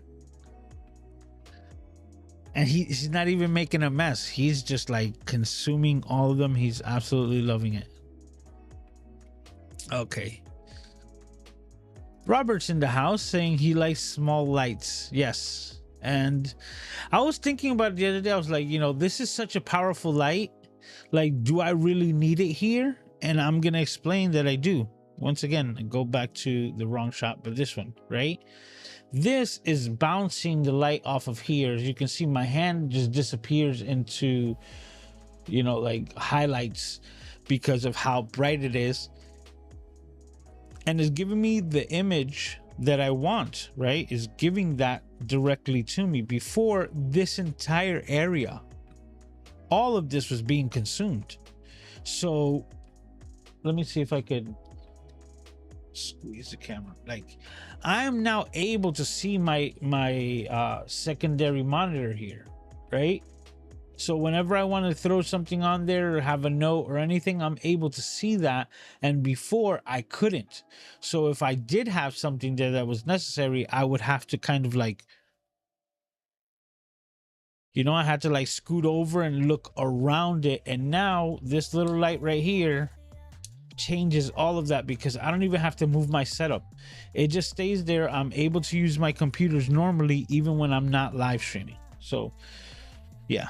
And he's not even making a mess. He's just like consuming all of them. He's absolutely loving it. Okay. Robert's in the house saying he likes small lights. Yes. And I was thinking about it the other day. I was like, you know, this is such a powerful light. Like, do I really need it here? And I'm gonna explain that I do. Once again, I go back to the wrong shot, but this one, right? This is bouncing the light off of here. As you can see, my hand just disappears into, you know, like highlights because of how bright it is. And it's giving me the image that I want, right? Is giving that directly to me. Before, this entire area, all of this was being consumed. So let me see if I could squeeze the camera. Like, I am now able to see my secondary monitor here, right? So whenever I want to throw something on there or have a note or anything, I'm able to see that. And before, I couldn't. So if I did have something there that was necessary, I would have to kind of like, you know, I had to like scoot over and look around it. And now this little light right here changes all of that because I don't even have to move my setup. It just stays there. I'm able to use my computers normally, even when I'm not live streaming. So yeah,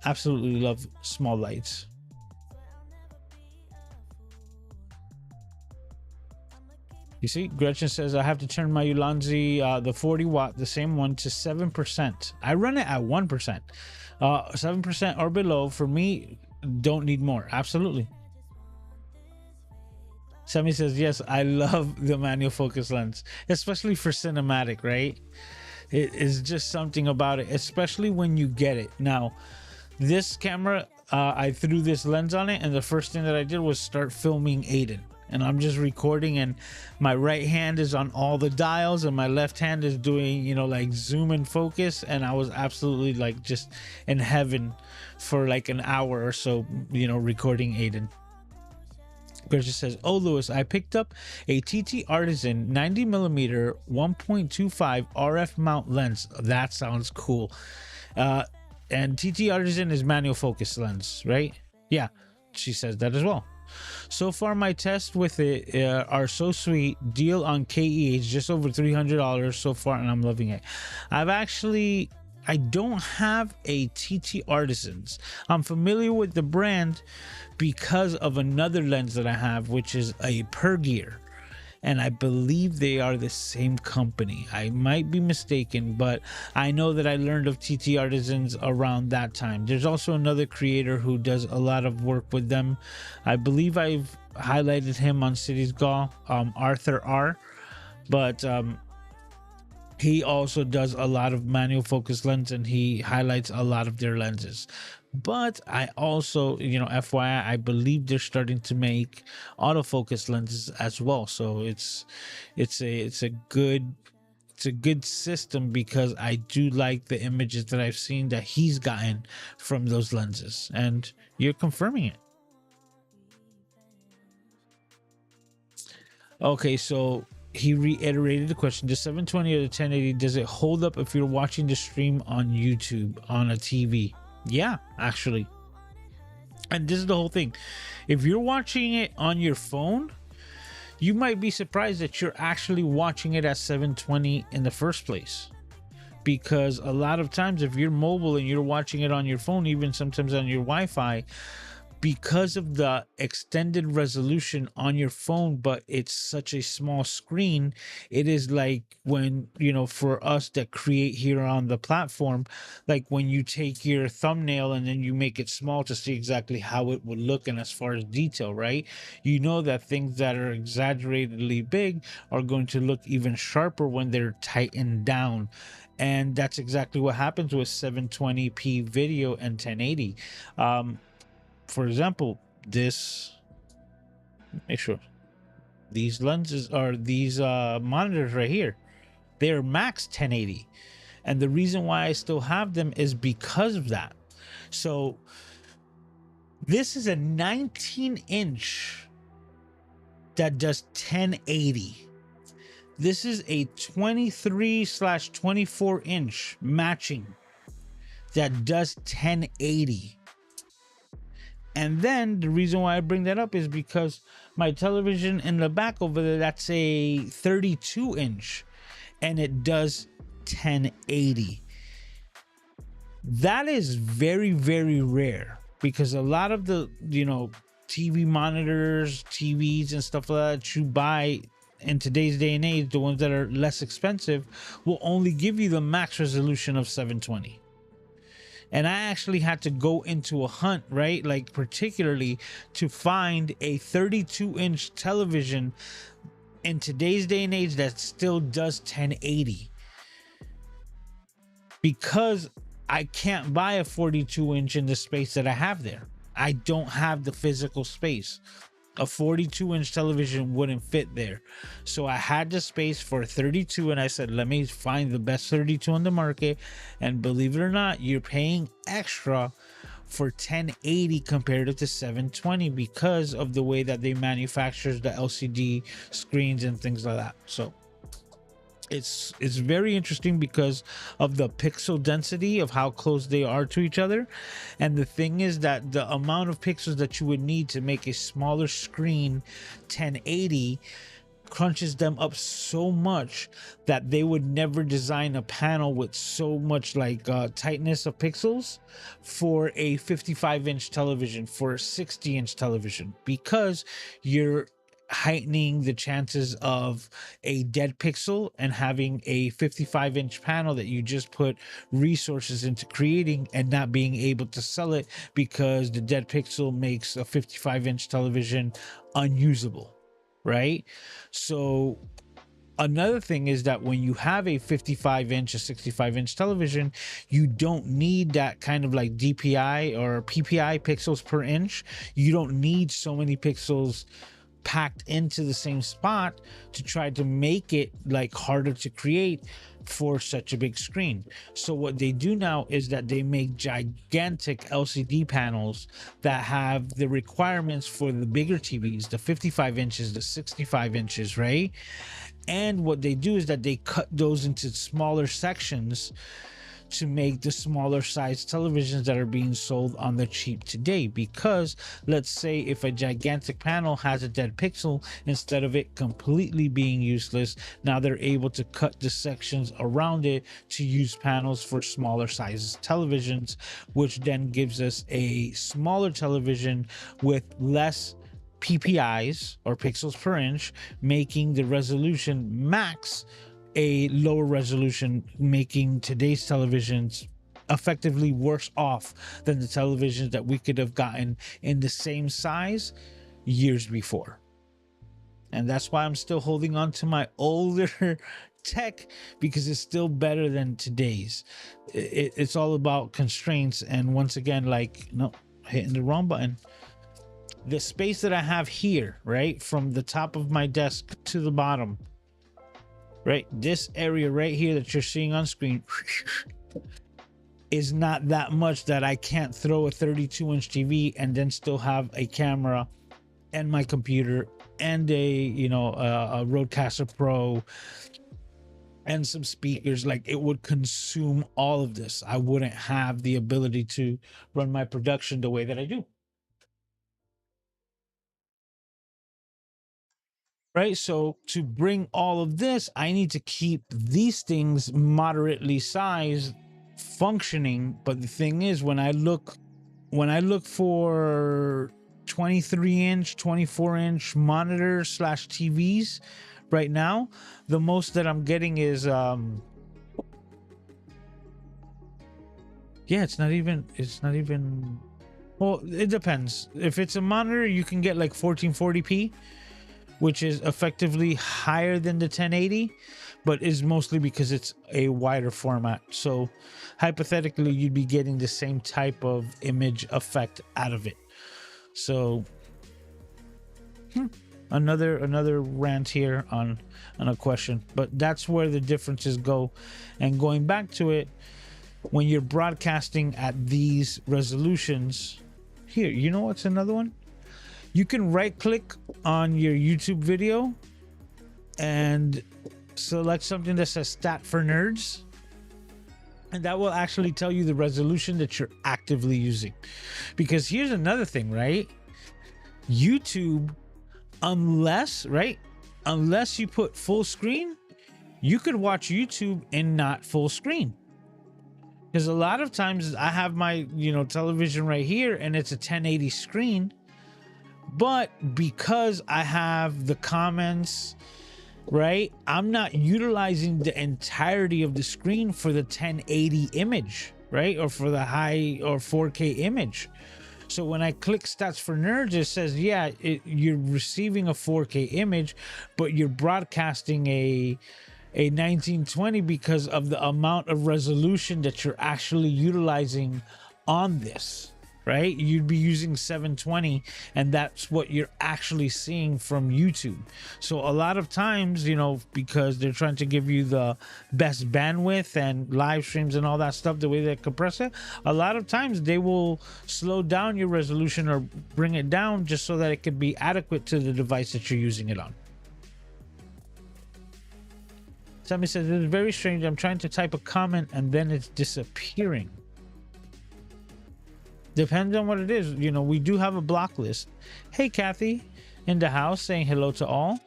absolutely love small lights. You see, Gretchen says I have to turn my Ulanzi, the 40 watt, the same one, to 7%. I run it at 1%. 7% or below for me. Don't need more. Absolutely. Sammy says, yes, I love the manual focus lens, especially for cinematic, right? It is just something about it, especially when you get it. Now, this camera, I threw this lens on it, and the first thing that I did was start filming Aiden. and I'm just recording, and my right hand is on all the dials and my left hand is doing, you know, like zoom and focus, and I was absolutely like just in heaven for like an hour or so, you know, recording Aiden. Just says, "Oh, Lewis, I picked up a TT Artisan 90mm 1.25 RF mount lens. That sounds cool." And TT Artisan is manual focus lens, right? Yeah, she says that as well. "So far, my tests with it are so sweet. Deal on KEH, just over $300 so far, and I'm loving it. I don't have a TT Artisans. I'm familiar with the brand because of another lens that I have, which is a Pergear, and I believe they are the same company. I might be mistaken, but I know that I learned of TT Artisans around that time. There's also another creator who does a lot of work with them. I believe I've highlighted him on Cities Gaw, Arthur R, but he also does a lot of manual focus lens, and he highlights a lot of their lenses. But I also, you know, FYI, I believe they're starting to make autofocus lenses as well. So it's a good system, because I do like the images that I've seen that he's gotten from those lenses, and you're confirming it. Okay, so he reiterated the question: the 720 or the 1080, does it hold up if you're watching the stream on YouTube on a TV? Yeah, actually. And this is the whole thing. If you're watching it on your phone, you might be surprised that you're actually watching it at 720 in the first place. Because a lot of times, if you're mobile and you're watching it on your phone, even sometimes on your Wi-Fi, because of the extended resolution on your phone, but it's such a small screen, it is like when, you know, for us that create here on the platform, like when you take your thumbnail and then you make it small to see exactly how it would look, and as far as detail, right? You know that things that are exaggeratedly big are going to look even sharper when they're tightened down. And that's exactly what happens with 720p video and 1080. For example, make sure these lenses are these monitors right here, they're max 1080, and the reason why I still have them is because of that. So this is a 19-inch that does 1080. This is a 23/24-inch matching that does 1080. And then the reason why I bring that up is because my television in the back over there, that's a 32-inch, and it does 1080. That is very, very rare, because a lot of the, you know, TV monitors, TVs and stuff like that you buy in today's day and age, the ones that are less expensive, will only give you the max resolution of 720. And I actually had to go into a hunt, right? Like particularly to find a 32-inch television in today's day and age that still does 1080. Because I can't buy a 42-inch in the space that I have there. I don't have the physical space. A 42-inch television wouldn't fit there. So I had the space for 32, and I said, let me find the best 32 on the market. And believe it or not, you're paying extra for 1080 compared to 720 because of the way that they manufacture the LCD screens and things like that. So it's very interesting because of the pixel density of how close they are to each other. And the thing is that the amount of pixels that you would need to make a smaller screen 1080 crunches them up so much that they would never design a panel with so much like tightness of pixels for a 55-inch television, for a 60-inch television, because you're heightening the chances of a dead pixel and having a 55-inch panel that you just put resources into creating and not being able to sell it because the dead pixel makes a 55-inch television unusable, right? So another thing is that when you have a 55-inch, a 65-inch television, you don't need that kind of like DPI or PPI, pixels per inch. You don't need so many pixels packed into the same spot to try to make it like harder to create for such a big screen. So what they do now is that they make gigantic LCD panels that have the requirements for the bigger TVs, the 55 inches, the 65 inches, right? And what they do is that they cut those into smaller sections to make the smaller size televisions that are being sold on the cheap today. Because let's say if a gigantic panel has a dead pixel, instead of it completely being useless, now they're able to cut the sections around it to use panels for smaller sizes televisions, which then gives us a smaller television with less PPIs or pixels per inch, making the resolution max a lower resolution, making today's televisions effectively worse off than the televisions that we could have gotten in the same size years before. And that's why I'm still holding on to my older tech, because it's still better than today's. It's all about constraints. And once again, like, no, hitting the wrong button. The space that I have here, right, from the top of my desk to the bottom, right, this area right here that you're seeing on screen is not that much that I can't throw a 32-inch TV and then still have a camera and my computer and a Rodecaster Pro and some speakers. Like, it would consume all of this. I wouldn't have the ability to run my production the way that I do. Right, so to bring all of this, I need to keep these things moderately sized, functioning. But the thing is, when I look for 23-inch, 24-inch monitors / TVs right now, the most that I'm getting is it's not even, well, it depends. If it's a monitor, you can get like 1440p, which is effectively higher than the 1080, but is mostly because it's a wider format. So hypothetically, you'd be getting the same type of image effect out of it. So another rant here on a question, but that's where the differences go. And going back to it, when you're broadcasting at these resolutions, here, you know what's another one? You can right click on your YouTube video and select something that says Stat for Nerds, and that will actually tell you the resolution that you're actively using. Because here's another thing, right? YouTube, unless you put full screen, you could watch YouTube in not full screen. Because a lot of times I have my television right here and it's a 1080 screen, but because I have the comments, right, I'm not utilizing the entirety of the screen for the 1080 image, right, or for the high or 4K image. So when I click Stats for Nerds, it says, yeah, you're receiving a 4K image, but you're broadcasting a 1920 because of the amount of resolution that you're actually utilizing on this. Right, you'd be using 720, and that's what you're actually seeing from YouTube. So a lot of times, because they're trying to give you the best bandwidth and live streams and all that stuff, the way they compress it, a lot of times they will slow down your resolution or bring it down just so that it could be adequate to the device that you're using it on. Sammy says, it's very strange. I'm trying to type a comment and then it's disappearing. Depends on what it is. We do have a block list. Hey, Kathy in the house saying hello to all.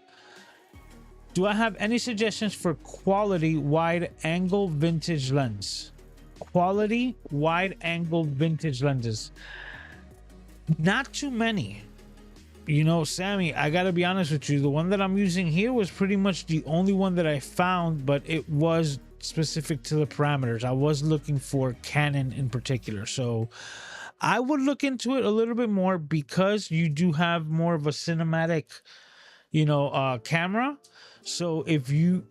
Do I have any suggestions for quality wide angle vintage lens? Quality wide angle vintage lenses. Not too many. Sammy, I gotta be honest with you. The one that I'm using here was pretty much the only one that I found, but it was specific to the parameters. I was looking for Canon in particular. So I would look into it a little bit more, because you do have more of a cinematic, camera. So if you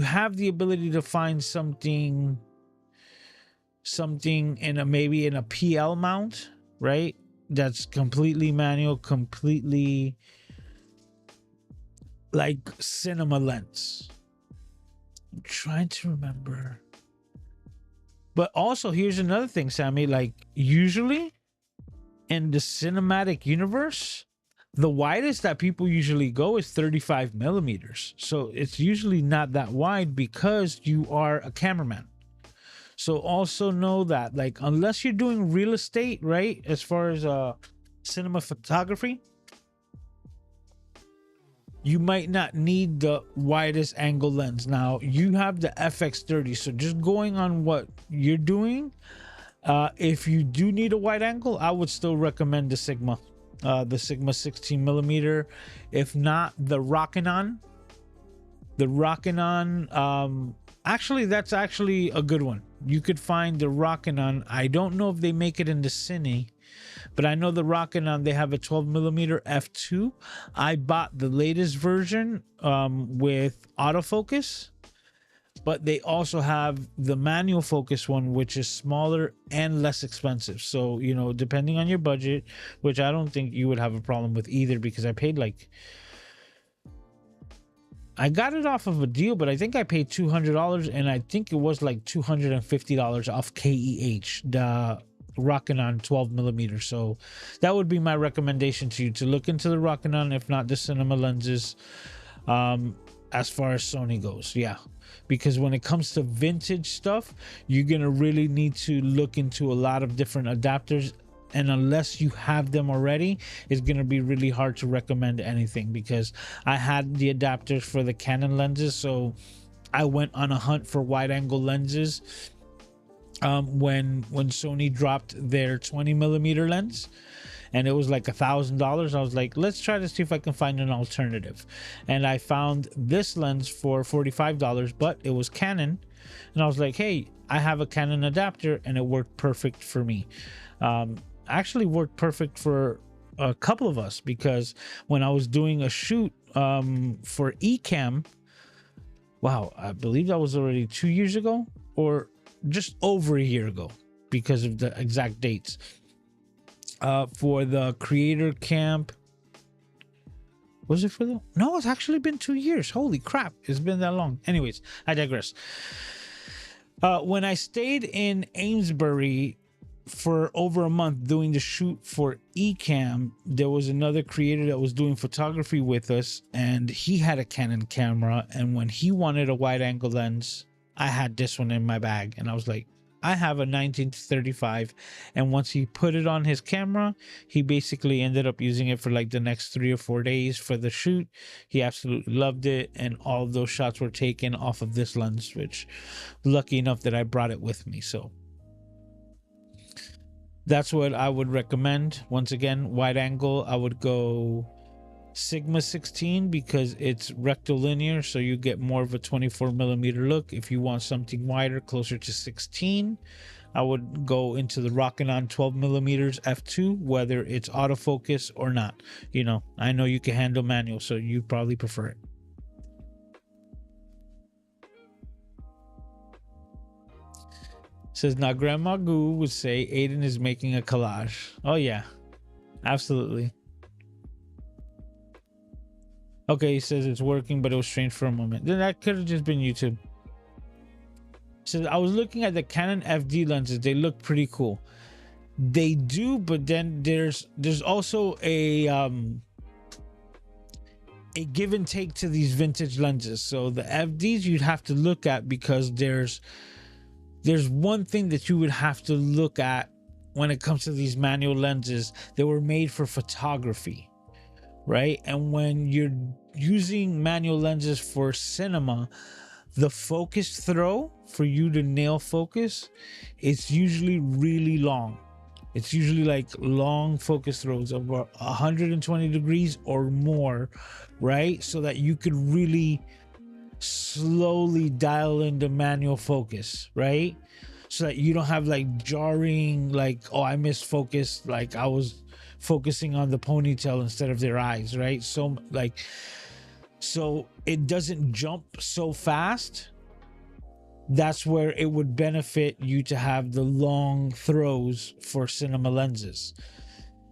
have the ability to find something in maybe in a PL mount, right? That's completely manual, completely like cinema lens. I'm trying to remember. But also, here's another thing, Sammy. Like, usually in the cinematic universe, the widest that people usually go is 35 millimeters. So it's usually not that wide because you are a cameraman. So also know that, like, unless you're doing real estate, right, as far as cinema photography, you might not need the widest angle lens. Now you have the FX30, so just going on what you're doing, if you do need a wide angle, I would still recommend the Sigma 16 millimeter. If not, the Rockinon. Actually, that's actually a good one. You could find the Rockinon. I don't know if they make it in the Cine, but I know the Rockinon, they have a 12 millimeter f2. I bought the latest version with autofocus, but they also have the manual focus one, which is smaller and less expensive. So, you know, depending on your budget, which I don't think you would have a problem with either, because I paid like, I got it off of a deal, but I think I paid $200, and I think it was like $250 off KEH, the Rockinon 12 millimeter. So that would be my recommendation to you, to look into the Rockinon, if not the cinema lenses, as far as Sony goes. Yeah, because when it comes to vintage stuff, you're gonna really need to look into a lot of different adapters, and unless you have them already, it's going to be really hard to recommend anything, because I had the adapters for the Canon lenses. So I went on a hunt for wide angle lenses when Sony dropped their 20 millimeter lens, and it was like $1,000. I was like, let's try to see if I can find an alternative, and I found this lens for $45, but it was Canon, and I was like, hey, I have a Canon adapter, and it worked perfect for me. Actually worked perfect for a couple of us, because when I was doing a shoot for Ecamm, wow, I believe that was already 2 years ago, or just over a year ago, because of the exact dates, for the creator camp. Was it for the, no, it's actually been 2 years. Holy crap, it's been that long. Anyways, I digress. When I stayed in Amesbury for over a month doing the shoot for Ecamm, there was another creator that was doing photography with us, and he had a Canon camera, and when he wanted a wide angle lens, I had this one in my bag, and I was like, I have a 19-35. And once he put it on his camera, he basically ended up using it for like the next 3 or 4 days for the shoot. He absolutely loved it, and all of those shots were taken off of this lens, which lucky enough that I brought it with me. So that's what I would recommend. Once again, wide angle, I would go Sigma 16, because it's rectilinear, so you get more of a 24 millimeter look. If you want something wider, closer to 16, I would go into the Rockinon 12 millimeters f2, whether it's autofocus or not. You know, I know you can handle manual, so you probably prefer it. Says, now Grandma Goo would say Aiden is making a collage. Oh yeah, absolutely. Okay, he says it's working, but it was strange for a moment. Then that could have just been YouTube. Says, I was looking at the Canon FD lenses. They look pretty cool. They do, but then there's also a give and take to these vintage lenses. So the FDs you'd have to look at, because there's one thing that you would have to look at when it comes to these manual lenses. They were made for photography, right? And when you're using manual lenses for cinema, the focus throw for you to nail focus, it's usually really long. It's usually like long focus throws of 120 degrees or more, right? So that you could really slowly dial in the manual focus, right? So that you don't have like jarring, like, oh, I missed focus, like I was focusing on the ponytail instead of their eyes, right? So like, so it doesn't jump so fast. That's where it would benefit you to have the long throws for cinema lenses.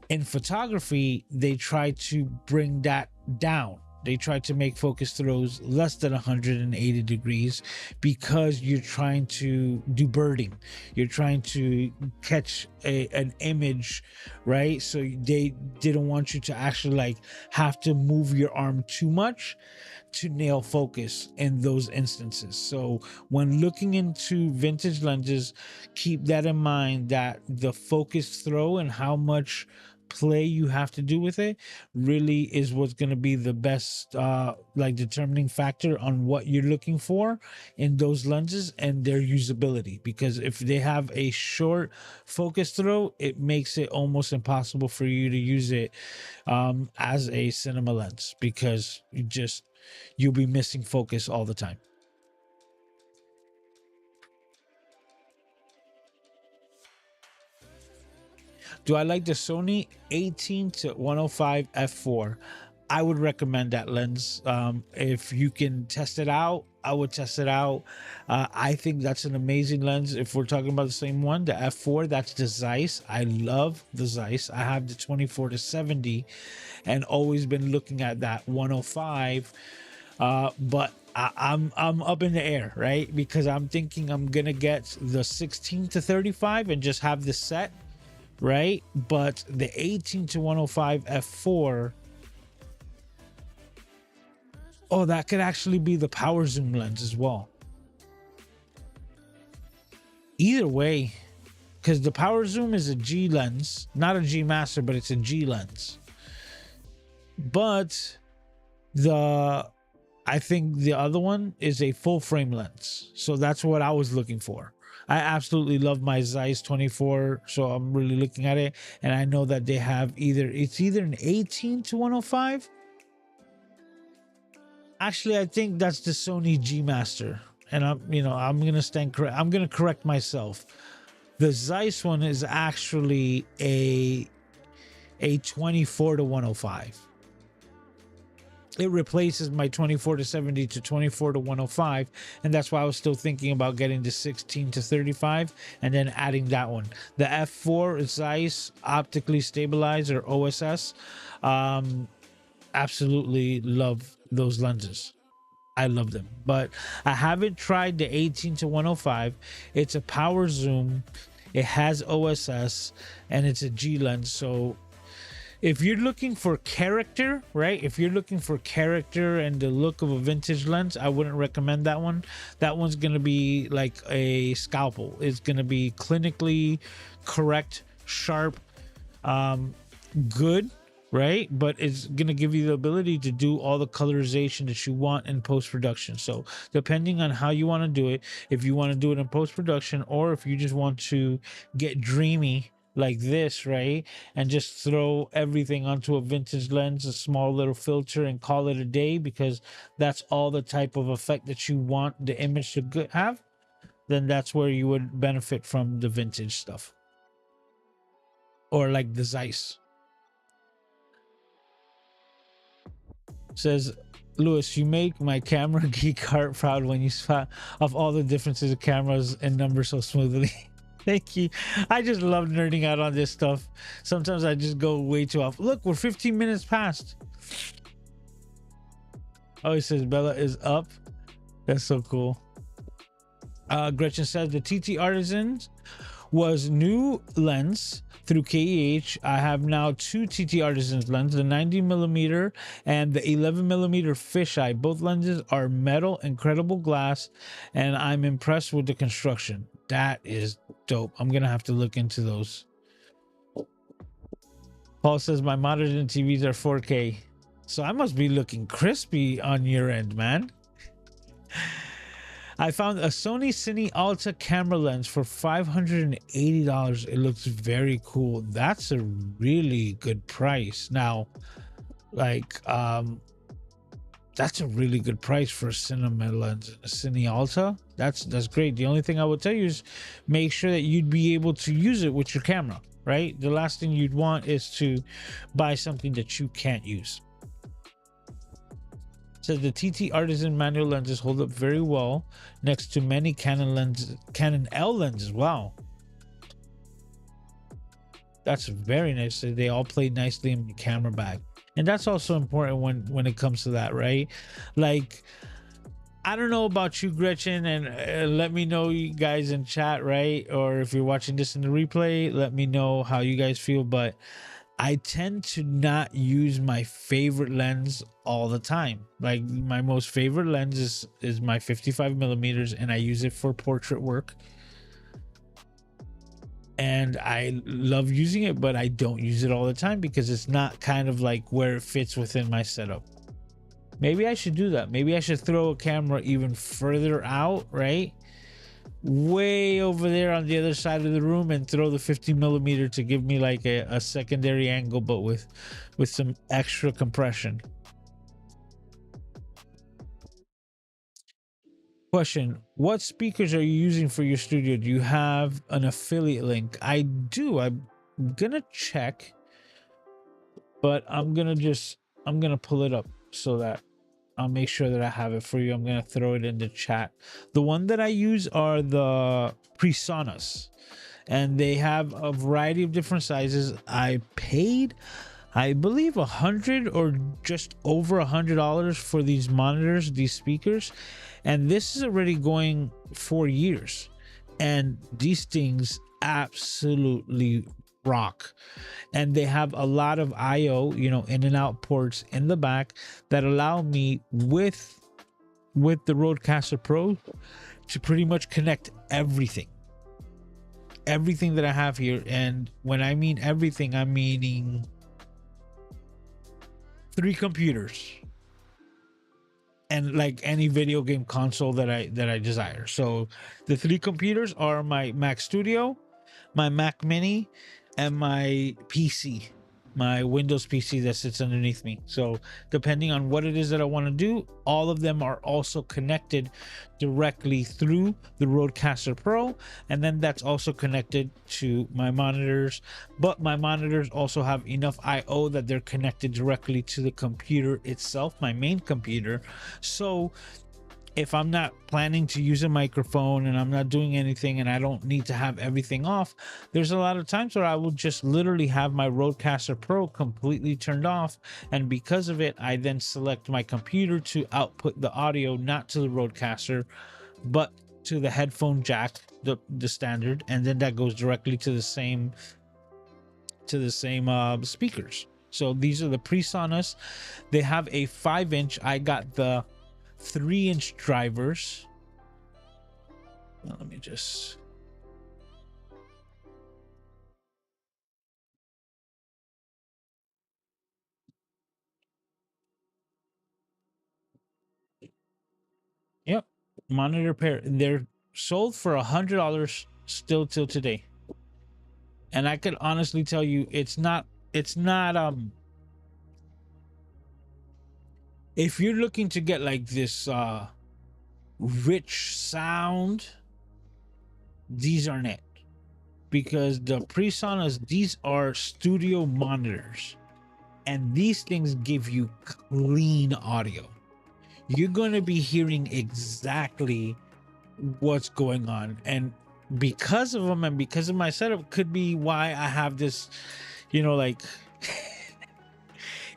In photography, they try to bring that down, They try to make focus throws less than 180 degrees because you're trying to do birding. You're trying to catch an image, right? So they didn't want you to actually like have to move your arm too much to nail focus in those instances. So when looking into vintage lenses, keep that in mind, that the focus throw and how much play you have to do with it really is what's going to be the best like determining factor on what you're looking for in those lenses and their usability. Because if they have a short focus throw, it makes it almost impossible for you to use it as a cinema lens, because you'll be missing focus all the time. Do I like the Sony 18 to 105 f4? I would recommend that lens. If you can test it out, I would test it out. I think that's an amazing lens. If we're talking about the same one, the f4, that's the Zeiss. I love the Zeiss. I have the 24 to 70 and always been looking at that 105. But I'm up in the air, right? Because I'm thinking I'm gonna get the 16 to 35 and just have the set, right? But the 18 to 105 f4, oh, that could actually be the power zoom lens as well. Either way, because the power zoom is a G lens, not a G master, but it's a G lens. But I think the other one is a full frame lens. So that's what I was looking for. I absolutely love my Zeiss 24, so I'm really looking at it, and I know that they have either an 18 to 105. Actually, I think that's the Sony G Master, and I'm gonna stand correct. I'm gonna correct myself. The Zeiss one is actually a 24 to 105. It replaces my 24 to 70 to 24 to 105, and that's why I was still thinking about getting the 16 to 35 and then adding that one. The f4 Zeiss optically stabilized, or OSS. Absolutely love those lenses. I love them, but I haven't tried the 18 to 105. It's a power zoom, it has OSS, and it's a G lens. So if you're looking for character, right? If you're looking for character and the look of a vintage lens, I wouldn't recommend that one. That one's going to be like a scalpel. It's going to be clinically correct, sharp, good, right? But it's going to give you the ability to do all the colorization that you want in post-production. So depending on how you want to do it, if you want to do it in post-production, or if you just want to get dreamy like this, right, and just throw everything onto a vintage lens, a small little filter, and call it a day, because that's all the type of effect that you want the image to have, then that's where you would benefit from the vintage stuff, or like the Zeiss. Says Lewis, you make my camera geek heart proud when you spot of all the differences of cameras and numbers so smoothly. Thank you. I just love nerding out on this stuff. Sometimes I just go way too off. Look, we're 15 minutes past. Oh, he says Bella is up. That's so cool. Gretchen says the TT Artisans was new lens through KEH. I have now two TT Artisans lens, the 90mm and the 11mm fisheye. Both lenses are metal, incredible glass, and I'm impressed with the construction. That is dope. I'm gonna have to look into those. Paul says my modern TVs are 4K, so I must be looking crispy on your end, man. I found a Sony Cine Alta camera lens for $580. It looks very cool. That's a really good price. Now, like, that's a really good price for a cinema lens, a Cine Alta. That's great. The only thing I would tell you is make sure that you'd be able to use it with your camera, right? The last thing you'd want is to buy something that you can't use. Says the TT Artisan manual lenses hold up very well next to many Canon lenses, Canon L lenses. Wow, that's very nice. They all play nicely in the camera bag. And that's also important when it comes to that, right? Like, I don't know about you, Gretchen, and let me know, you guys in chat, right? Or if you're watching this in the replay, let me know how you guys feel. But I tend to not use my favorite lens all the time. Like, my most favorite lens is my 55 millimeters, and I use it for portrait work. And I love using it, but I don't use it all the time because it's not kind of like where it fits within my setup. Maybe I should do that. Maybe I should throw a camera even further out, right? Way over there on the other side of the room, and throw the 50 millimeter to give me like a secondary angle, but with some extra compression. Question: what speakers are you using for your studio? Do you have an affiliate link? I do. I'm gonna check, but I'm gonna pull it up so that I'll make sure that I have it for you. I'm gonna throw it in the chat. The one that I use are the PreSonus, and they have a variety of different sizes. I paid, I believe, $100 or just over $100 for these monitors, these speakers, and this is already going 4 years, and these things absolutely rock. And they have a lot of IO, in and out ports in the back that allow me with the Rodecaster Pro to pretty much connect everything that I have here. And when I mean everything, I'm meaning 3 computers and like any video game console that I desire. So the 3 computers are my Mac Studio, my Mac Mini, and my PC, my Windows PC that sits underneath me. So depending on what it is that I want to do, all of them are also connected directly through the Rodecaster Pro, and then that's also connected to my monitors. But my monitors also have enough IO that they're connected directly to the computer itself, my main computer. So if I'm not planning to use a microphone and I'm not doing anything and I don't need to have everything off, there's a lot of times where I will just literally have my Rodecaster Pro completely turned off, and because of it, I then select my computer to output the audio not to the Rodecaster but to the headphone jack, the standard, and then that goes directly to the same speakers. So these are the PreSonus. They have a 5-inch. I got the 3-inch drivers. Now, let me just monitor pair. They're sold for $100 still till today, and I could honestly tell you it's not if you're looking to get like this rich sound, these aren't it. Because the PreSonus, these are studio monitors, and these things give you clean audio. You're going to be hearing exactly what's going on, and because of them and because of my setup could be why I have this like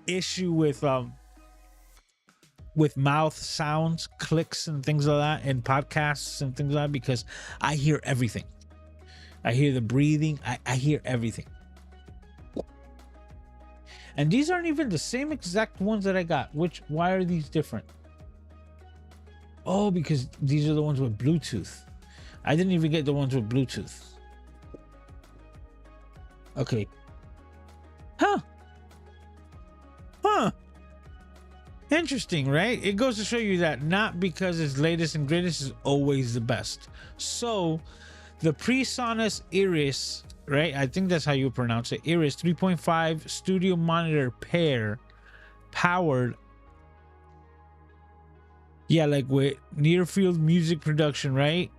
issue with mouth sounds, clicks and things like that in podcasts and things like that, because I hear everything. I hear the breathing. I hear everything. And these aren't even the same exact ones that I got. Why are these different? Oh, because these are the ones with Bluetooth. I didn't even get the ones with Bluetooth. Okay. Huh. Interesting, right? It goes to show you that not because it's latest and greatest is always the best. So the PreSonus Iris, right? I think that's how you pronounce it. Iris 3.5 studio monitor pair powered. Yeah, like with near field music production, right?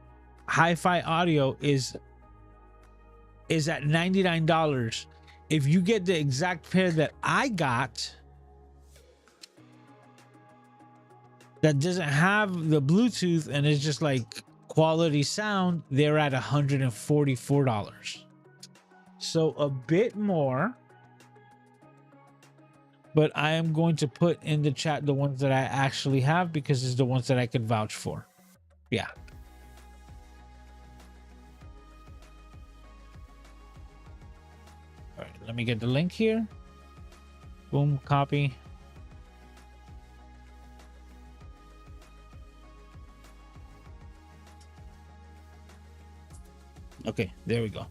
Hi-fi audio is at $99. If you get the exact pair that I got that doesn't have the Bluetooth and it's just like quality sound, they're at $144. So a bit more, but I am going to put in the chat the ones that I actually have because it's the ones that I could vouch for. Yeah. All right, let me get the link here. Boom, copy. Okay, there we go.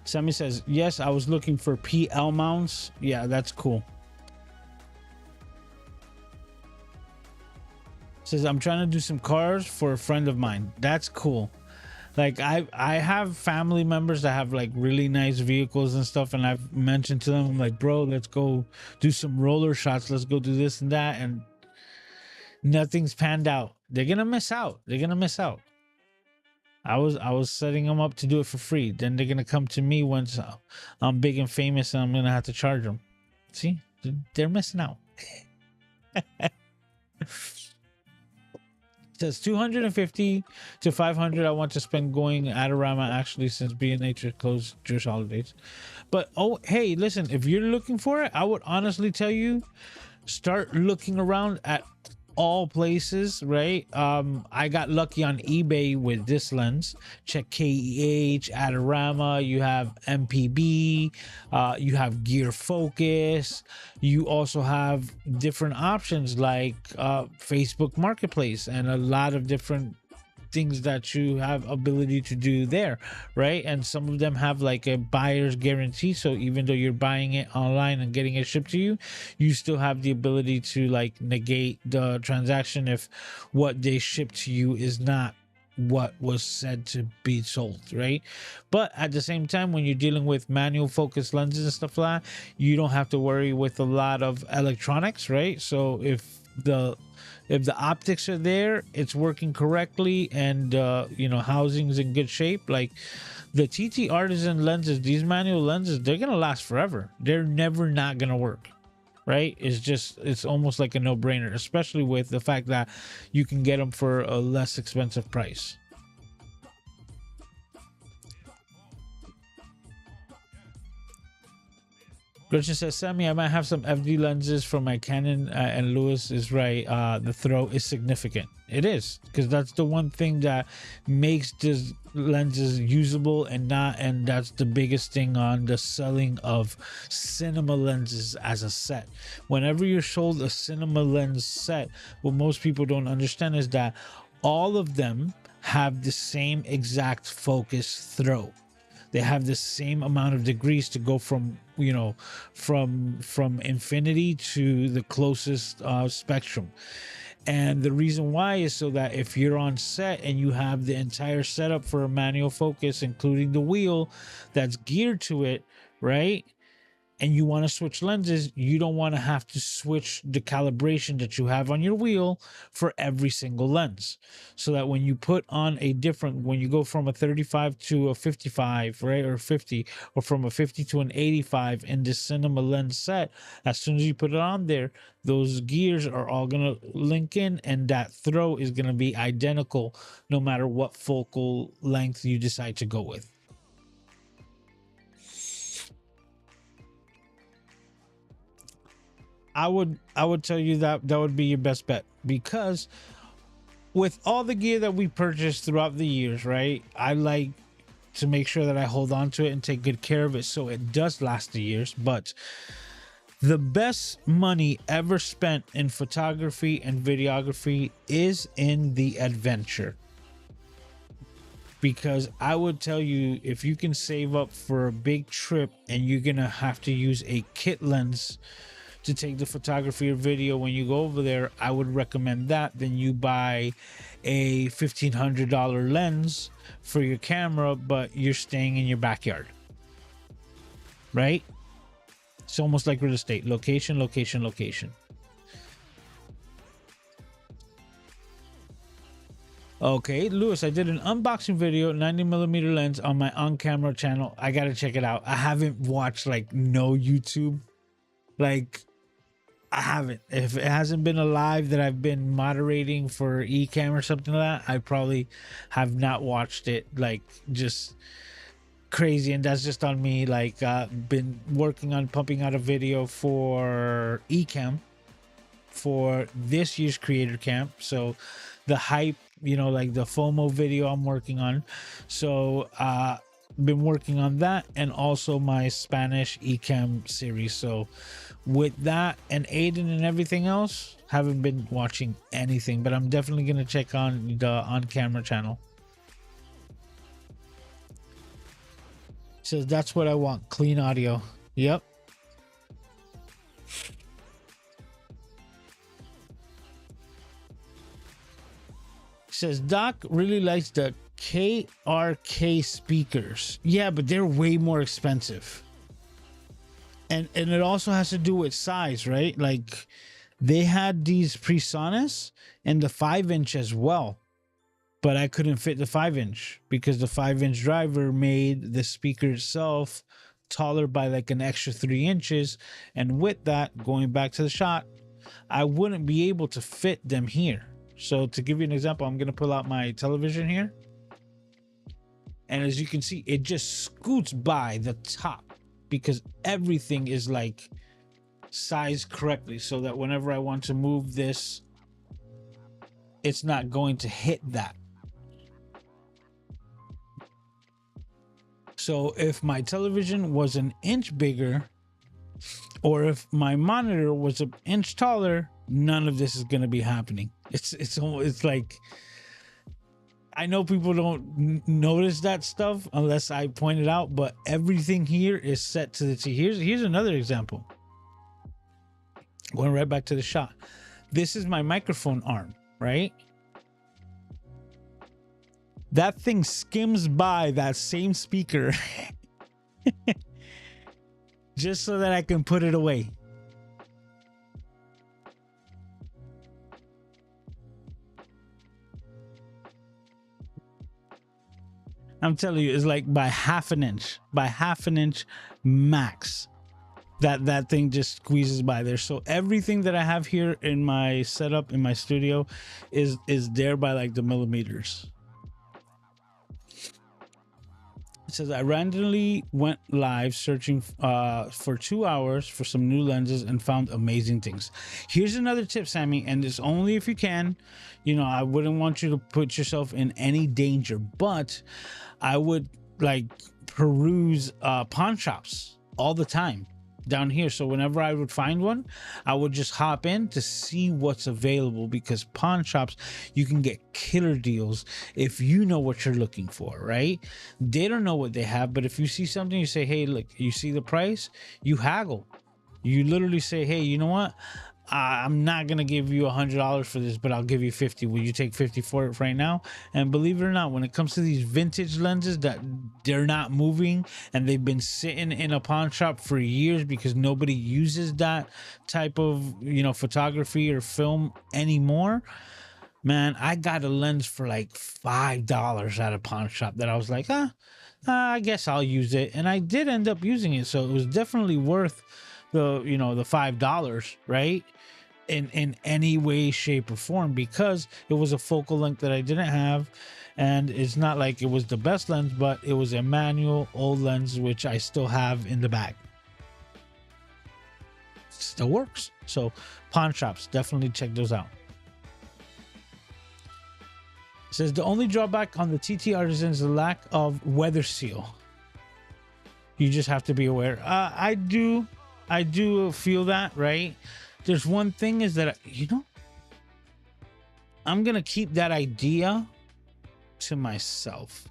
Sammy says, yes, I was looking for PL mounts. Yeah, that's cool. Says, I'm trying to do some cars for a friend of mine. That's cool. Like I have family members that have like really nice vehicles and stuff, and I've mentioned to them, I'm like, bro, let's go do some roller shots. Let's go do this and that, and nothing's panned out. They're gonna miss out. They're gonna miss out. I was setting them up to do it for free. Then they're gonna come to me once I'm big and famous, and I'm gonna have to charge them. See, they're missing out. It says 250 to 500 I want to spend going Adorama, actually, since B&H closed Jewish holidays. But oh, hey, listen, if you're looking for it, I would honestly tell you, start looking around at all places, right? I got lucky on eBay with this lens. Check KEH, Adorama, you have MPB, you have Gear Focus, you also have different options like Facebook Marketplace, and a lot of different things that you have ability to do there, right? And some of them have like a buyer's guarantee, so even though you're buying it online and getting it shipped to you, you still have the ability to like negate the transaction if what they ship to you is not what was said to be sold, right? But at the same time, when you're dealing with manual focus lenses and stuff like that, you don't have to worry with a lot of electronics, right? So if the optics are there, it's working correctly, and you know, housing's in good shape, like the TT Artisan lenses, these manual lenses, they're gonna last forever. They're never not gonna work, right? It's almost like a no-brainer, especially with the fact that you can get them for a less expensive price. Gretchen says, Sammy, I might have some FD lenses from my Canon, and Lewis is right. The throw is significant. It is, because that's the one thing that makes these lenses usable, and that's the biggest thing on the selling of cinema lenses as a set. Whenever you're sold a cinema lens set, what most people don't understand is that all of them have the same exact focus throw. They have the same amount of degrees to go from, you know, from infinity to the closest spectrum. And the reason why is so that if you're on set and you have the entire setup for a manual focus, including the wheel that's geared to it, right? And you want to switch lenses, you don't want to have to switch the calibration that you have on your wheel for every single lens. So that when you put on when you go from a 35 to a 55, right, or 50, or from a 50 to an 85 in the cinema lens set, as soon as you put it on there, those gears are all going to link in, and that throw is going to be identical no matter what focal length you decide to go with. I would tell you that would be your best bet, because with all the gear that we purchased throughout the years, right, I like to make sure that I hold on to it and take good care of it so it does last the years. But the best money ever spent in photography and videography is in the adventure. Because I would tell you, if you can save up for a big trip and you're gonna have to use a kit lens to take the photography or video when you go over there, I would recommend that. Then you buy a $1,500 lens for your camera, but you're staying in your backyard, right? It's almost like real estate. Location, location, location. Okay, Lewis, I did an unboxing video, 90mm lens on my on-camera channel. I gotta check it out. I haven't watched like no YouTube. Like, I haven't. If it hasn't been a live that I've been moderating for Ecamm or something like that, I probably have not watched it. Like, just crazy, and that's just on me. Like, been working on pumping out a video for Ecamm for this year's creator camp. So the hype, you know, like the FOMO video I'm working on. So been working on that, and also my Spanish Ecamm series. So with that and Aiden and everything else, haven't been watching anything, but I'm definitely gonna check on the on camera channel. Says that's what I want, clean audio. Yep. Says Doc really likes the KRK speakers. Yeah, but they're way more expensive. And it also has to do with size, right? Like, they had these PreSonus and the 5-inch as well, but I couldn't fit the 5-inch because the 5-inch driver made the speaker itself taller by like an extra 3 inches. And with that, going back to the shot, I wouldn't be able to fit them here. So to give you an example, I'm going to pull out my television here. And as you can see, it just scoots by the top because everything is like sized correctly so that whenever I want to move this, it's not going to hit that. So if my television was an inch bigger, or if my monitor was an inch taller, none of this is going to be happening. It's like, I know people don't notice that stuff unless I point it out, but everything here is set to the T. Here's another example. Going right back to the shot. This is my microphone arm, right? That thing skims by that same speaker just so that I can put it away. I'm telling you, it's like by half an inch max. That thing just squeezes by there. So everything that I have here in my setup in my studio is there by like the millimeters. It says I randomly went live searching for 2 hours for some new lenses and found amazing things. Here's another tip, Sammy, and it's only if you can. You know, I wouldn't want you to put yourself in any danger, but I would like peruse pawn shops all the time down here. So whenever I would find one, I would just hop in to see what's available, because pawn shops, you can get killer deals if you know what you're looking for, right? They don't know what they have, but if you see something, you say, hey, look, you see the price, you haggle. You literally say, hey, you know what? I'm not gonna give you $100 for this, but I'll give you 50. Will you take 50 for it right now? And believe it or not, when it comes to these vintage lenses that they're not moving and they've been sitting in a pawn shop for years because nobody uses that type of, you know, photography or film anymore, man, I got a lens for like $5 at a pawn shop that I was like, I guess I'll use it, and I did end up using it, so it was definitely worth the, you know, the $5, right? In any way, shape, or form, because it was a focal length that I didn't have, and it's not like it was the best lens, but it was a manual old lens which I still have in the bag. Still works. So pawn shops, definitely check those out. It says the only drawback on the TT Artisan is the lack of weather seal. You just have to be aware. I do feel that, right? There's one thing is that, you know, I'm gonna keep that idea to myself.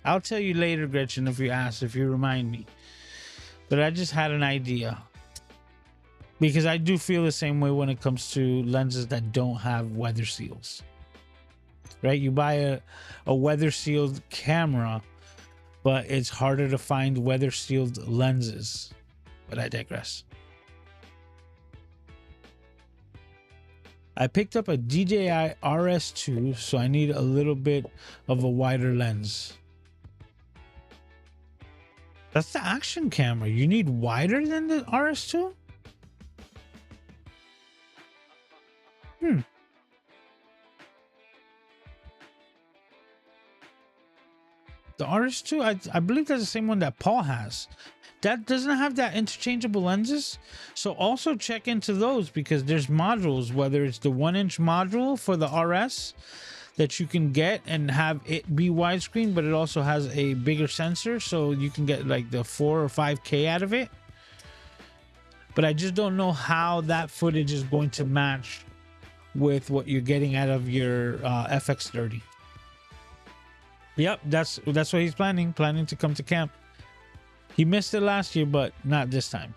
I'll tell you later, Gretchen, if you remind me. But I just had an idea, because I do feel the same way when it comes to lenses that don't have weather seals, right? You buy a weather sealed camera, but it's harder to find weather sealed lenses. But I digress. I picked up a DJI RS2, so I need a little bit of a wider lens. That's the action camera. You need wider than the RS2? The RS2, I believe that's the same one that Paul has. That doesn't have that interchangeable lenses. So also check into those, because there's modules, whether it's the 1-inch module for the RS that you can get and have it be widescreen, but it also has a bigger sensor, so you can get like the 4 or 5K out of it. But I just don't know how that footage is going to match with what you're getting out of your FX30. Yep, that's what he's planning to come to camp. He missed it last year, but not this time.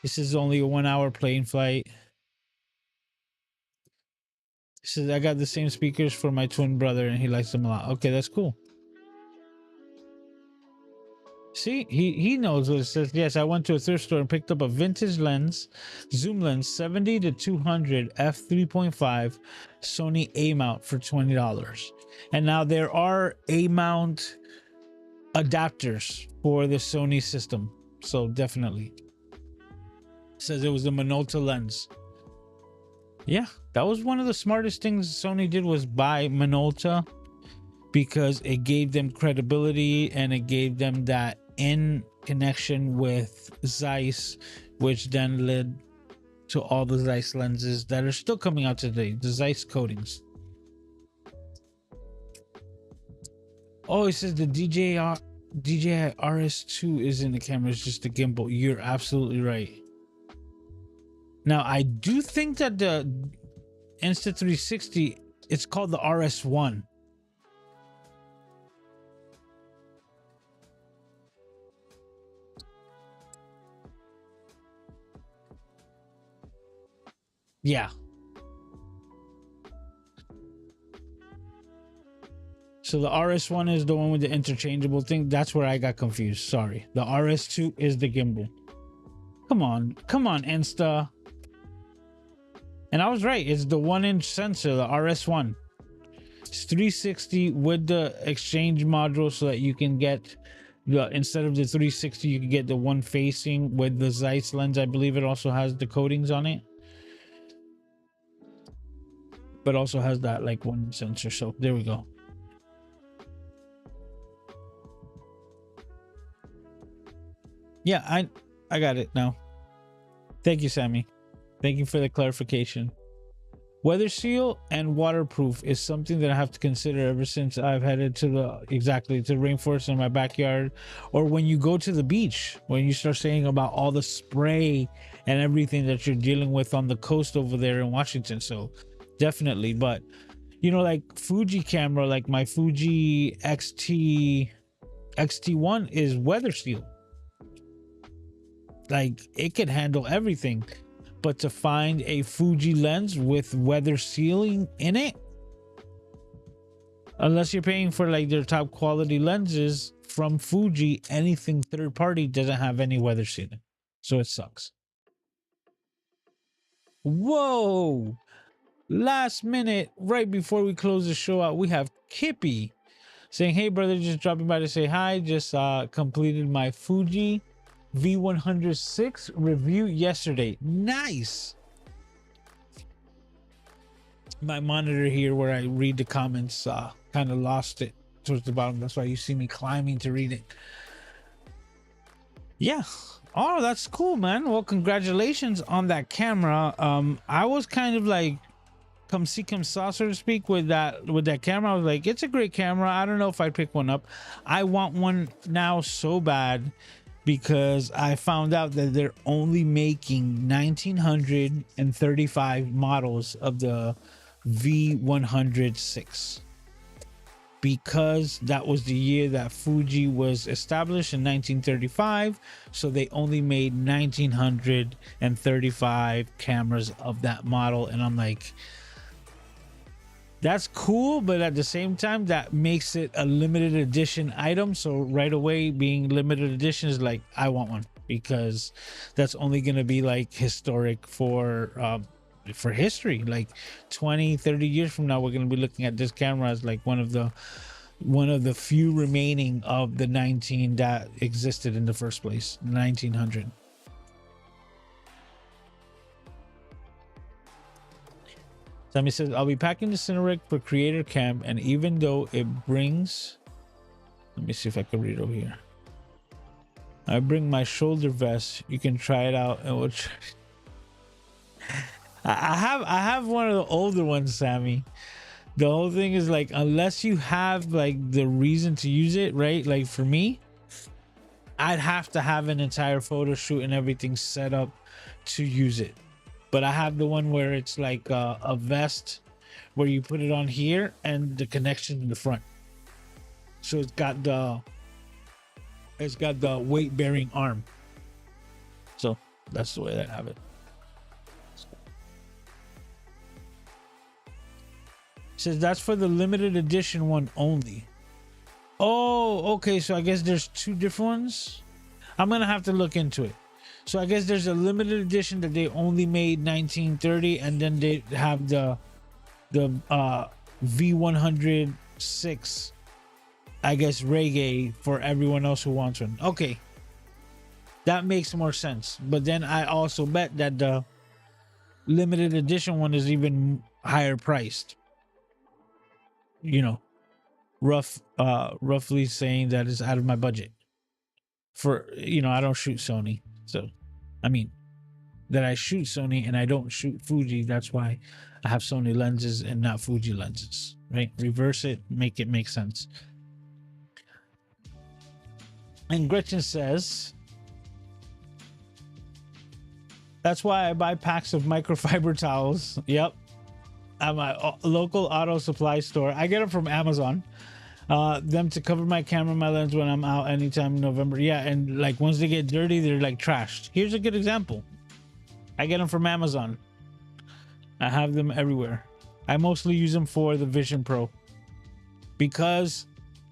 This is only a 1-hour plane flight. He says, I got the same speakers for my twin brother and he likes them a lot. Okay, that's cool. See, he knows what it says. Yes, I went to a thrift store and picked up a vintage lens, zoom lens, 70-200 f3.5 Sony A mount for $20. And now there are A mount adapters for the Sony system, so definitely. It says it was a Minolta lens. Yeah, that was one of the smartest things Sony did, was buy Minolta, because it gave them credibility and it gave them that in connection with Zeiss, which then led to all the Zeiss lenses that are still coming out today, the Zeiss coatings. Oh, it says the DJI RS2 is in the camera, it's just the gimbal. You're absolutely right. Now, I do think that the Insta360, it's called the RS1. Yeah. So the RS1 is the one with the interchangeable thing. That's where I got confused. Sorry. The RS2 is the gimbal. Come on, Insta. And I was right. It's the 1-inch sensor, the RS1. It's 360 with the exchange module, so that you can get instead of the 360, you can get the one facing with the Zeiss lens. I believe it also has the coatings on it, but also has that like one sensor. So there we go. Yeah, I got it now. Thank you, Sammy. Thank you for the clarification. Weather seal and waterproof is something that I have to consider ever since I've headed to the rainforest in my backyard, or when you go to the beach, when you start saying about all the spray and everything that you're dealing with on the coast over there in Washington. So definitely. But you know, like Fuji camera, like my Fuji XT1 is weather seal. Like it could handle everything. But to find a Fuji lens with weather sealing in it, unless you're paying for like their top quality lenses from Fuji, anything third party doesn't have any weather sealing. So it sucks. Whoa! Last minute, right before we close the show out, we have Kippy saying, hey brother, just dropping by to say hi. Just completed my Fuji V106 review yesterday. Nice. My monitor here where I read the comments kind of lost it towards the bottom. That's why you see me climbing to read it. Yeah. Oh, that's cool, man. Well, congratulations on that camera. I was kind of like come see come saw, so to speak, with that camera. I was like, it's a great camera. I don't know if I'd pick one up. I want one now so bad, because I found out that they're only making 1935 models of the V106, because that was the year that Fuji was established in 1935. So they only made 1935 cameras of that model. And I'm like, that's cool, but at the same time, that makes it a limited edition item. So right away, being limited edition is like, I want one, because that's only going to be like historic for history. Like 20-30 years from now, we're going to be looking at this camera as like one of the few remaining of the 19 that existed in the first place, 1900. Sammy says, I'll be packing the Cinerex for Creator Cam, and even though it brings, let me see if I can read over here. I bring my shoulder vest. You can try it out, and we'll try. I have one of the older ones, Sammy. The whole thing is like, unless you have like the reason to use it, right? Like for me, I'd have to have an entire photo shoot and everything set up to use it. But I have the one where it's like a vest where you put it on here and the connection in the front. So it's got the weight bearing arm. So that's the way that I have it. Says that's for the limited edition one only. Oh, okay. So I guess there's two different ones. I'm gonna have to look into it. So I guess there's a limited edition that they only made 1930, and then they have the V106, I guess, reggae for everyone else who wants one. Okay, that makes more sense. But then I also bet that the limited edition one is even higher priced. You know, roughly saying that it's out of my budget. For I don't shoot Sony, so I mean that I shoot Sony and I don't shoot Fuji. That's why I have Sony lenses and not Fuji lenses, right? Reverse it, make it make sense. And Gretchen says, that's why I buy packs of microfiber towels. Yep. At my local auto supply store. I get them from Amazon. Them to cover my camera, my lens when I'm out anytime in November. Yeah, and like once they get dirty, they're like trashed. Here's a good example. I get them from Amazon. I have them everywhere. I mostly use them for the Vision Pro because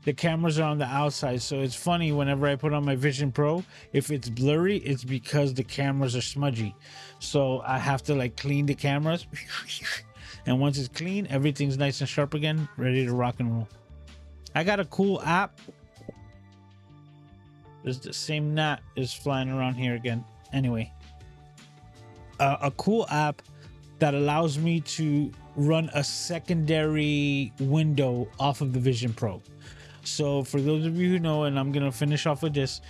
the cameras are on the outside. So it's funny whenever I put on my Vision Pro, if it's blurry, it's because the cameras are smudgy. So I have to like clean the cameras. And once it's clean, everything's nice and sharp again, ready to rock and roll. I got a cool app. There's the same gnat is flying around here again. Anyway, a cool app that allows me to run a secondary window off of the Vision Pro. So for those of you who know, and I'm gonna finish off with this,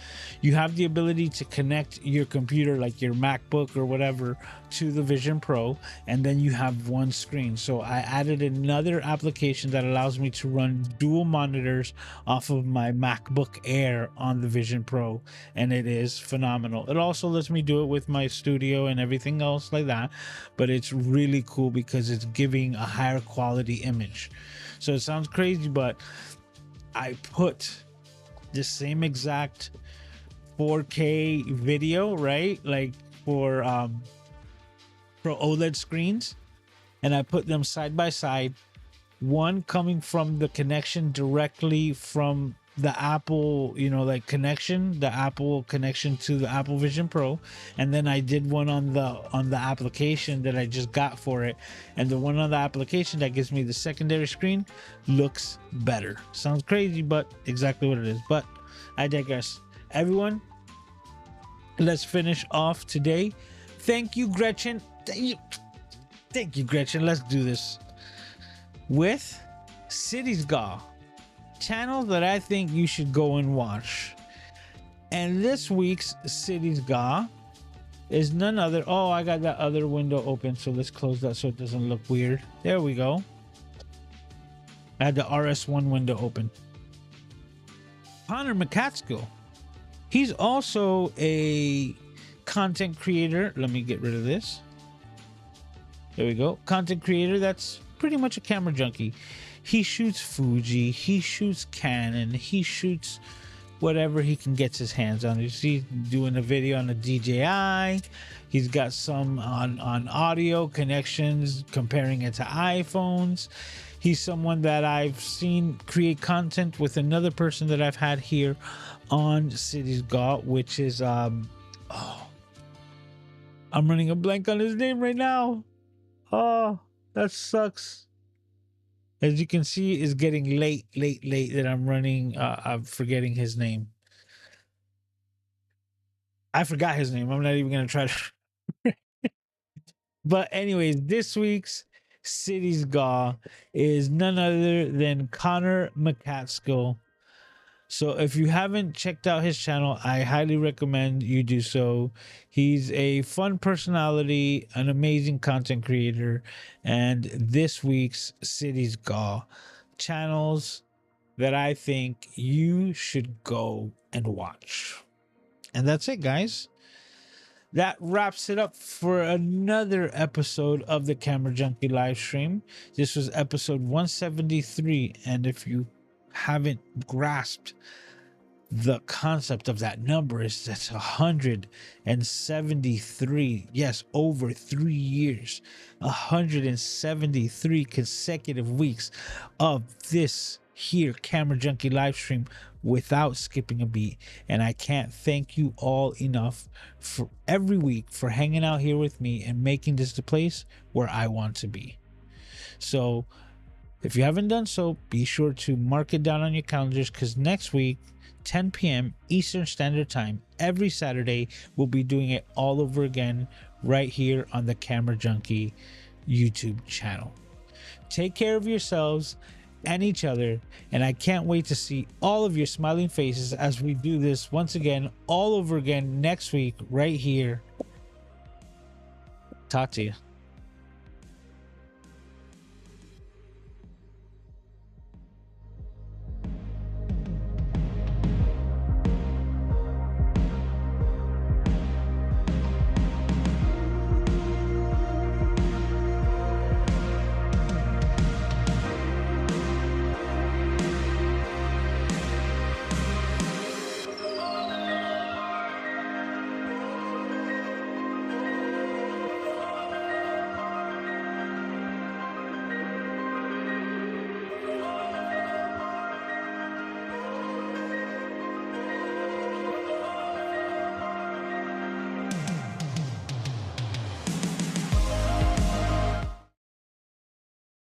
you have the ability to connect your computer, like your MacBook or whatever, to the Vision Pro, and then you have one screen. So I added another application that allows me to run dual monitors off of my MacBook Air on the Vision Pro, and it is phenomenal. It also lets me do it with my studio and everything else like that, but it's really cool because it's giving a higher quality image. So it sounds crazy, but I put the same exact 4K video, right? Like for OLED screens, and I put them side by side, one coming from the connection directly from the Apple, like connection, the Apple connection to the Apple Vision Pro, and then I did one on the application that I just got for it, and the one on the application that gives me the secondary screen looks better. Sounds crazy, but exactly what it is. But I digress. Everyone, let's finish off today. Thank you, Gretchen. Thank you, Gretchen. Let's do this with Cities Gaw, channel that I think you should go and watch. And this week's Cities Gaw is none other. Oh, I got that other window open, so let's close that so it doesn't look weird. There we go. I had the RS1 window open. Connor McCaskill. He's also a content creator. Let me get rid of this. There we go. Content creator that's pretty much a camera junkie. He shoots Fuji, he shoots Canon, he shoots whatever he can get his hands on. You see, doing a video on a DJI. He's got some on audio connections, comparing it to iPhones. He's someone that I've seen create content with another person that I've had here on Cities Gaw, which is I'm running a blank on his name right now. Oh, that sucks. As you can see, it's getting late that I'm forgetting his name. I forgot his name. I'm not even going to try to. But anyways, this week's City's Gaw is none other than Connor McCaskill. So if you haven't checked out his channel, I highly recommend you do so. He's a fun personality, an amazing content creator, and this week's City's Gaw channels that I think you should go and watch. And that's it, guys. That wraps it up for another episode of the Camera Junkie live stream. This was episode 173. And if you haven't grasped the concept of that number, is that's 173. Yes, over 3 years, 173 consecutive weeks of this here Camera Junkie live stream without skipping a beat. And I can't thank you all enough for every week for hanging out here with me and making this the place where I want to be. So if you haven't done so, be sure to mark it down on your calendars, because next week 10 p.m. Eastern Standard Time every Saturday, we'll be doing it all over again right here on the Camera Junkie YouTube channel. Take care of yourselves and each other, and I can't wait to see all of your smiling faces as we do this once again all over again next week right here. Talk to you.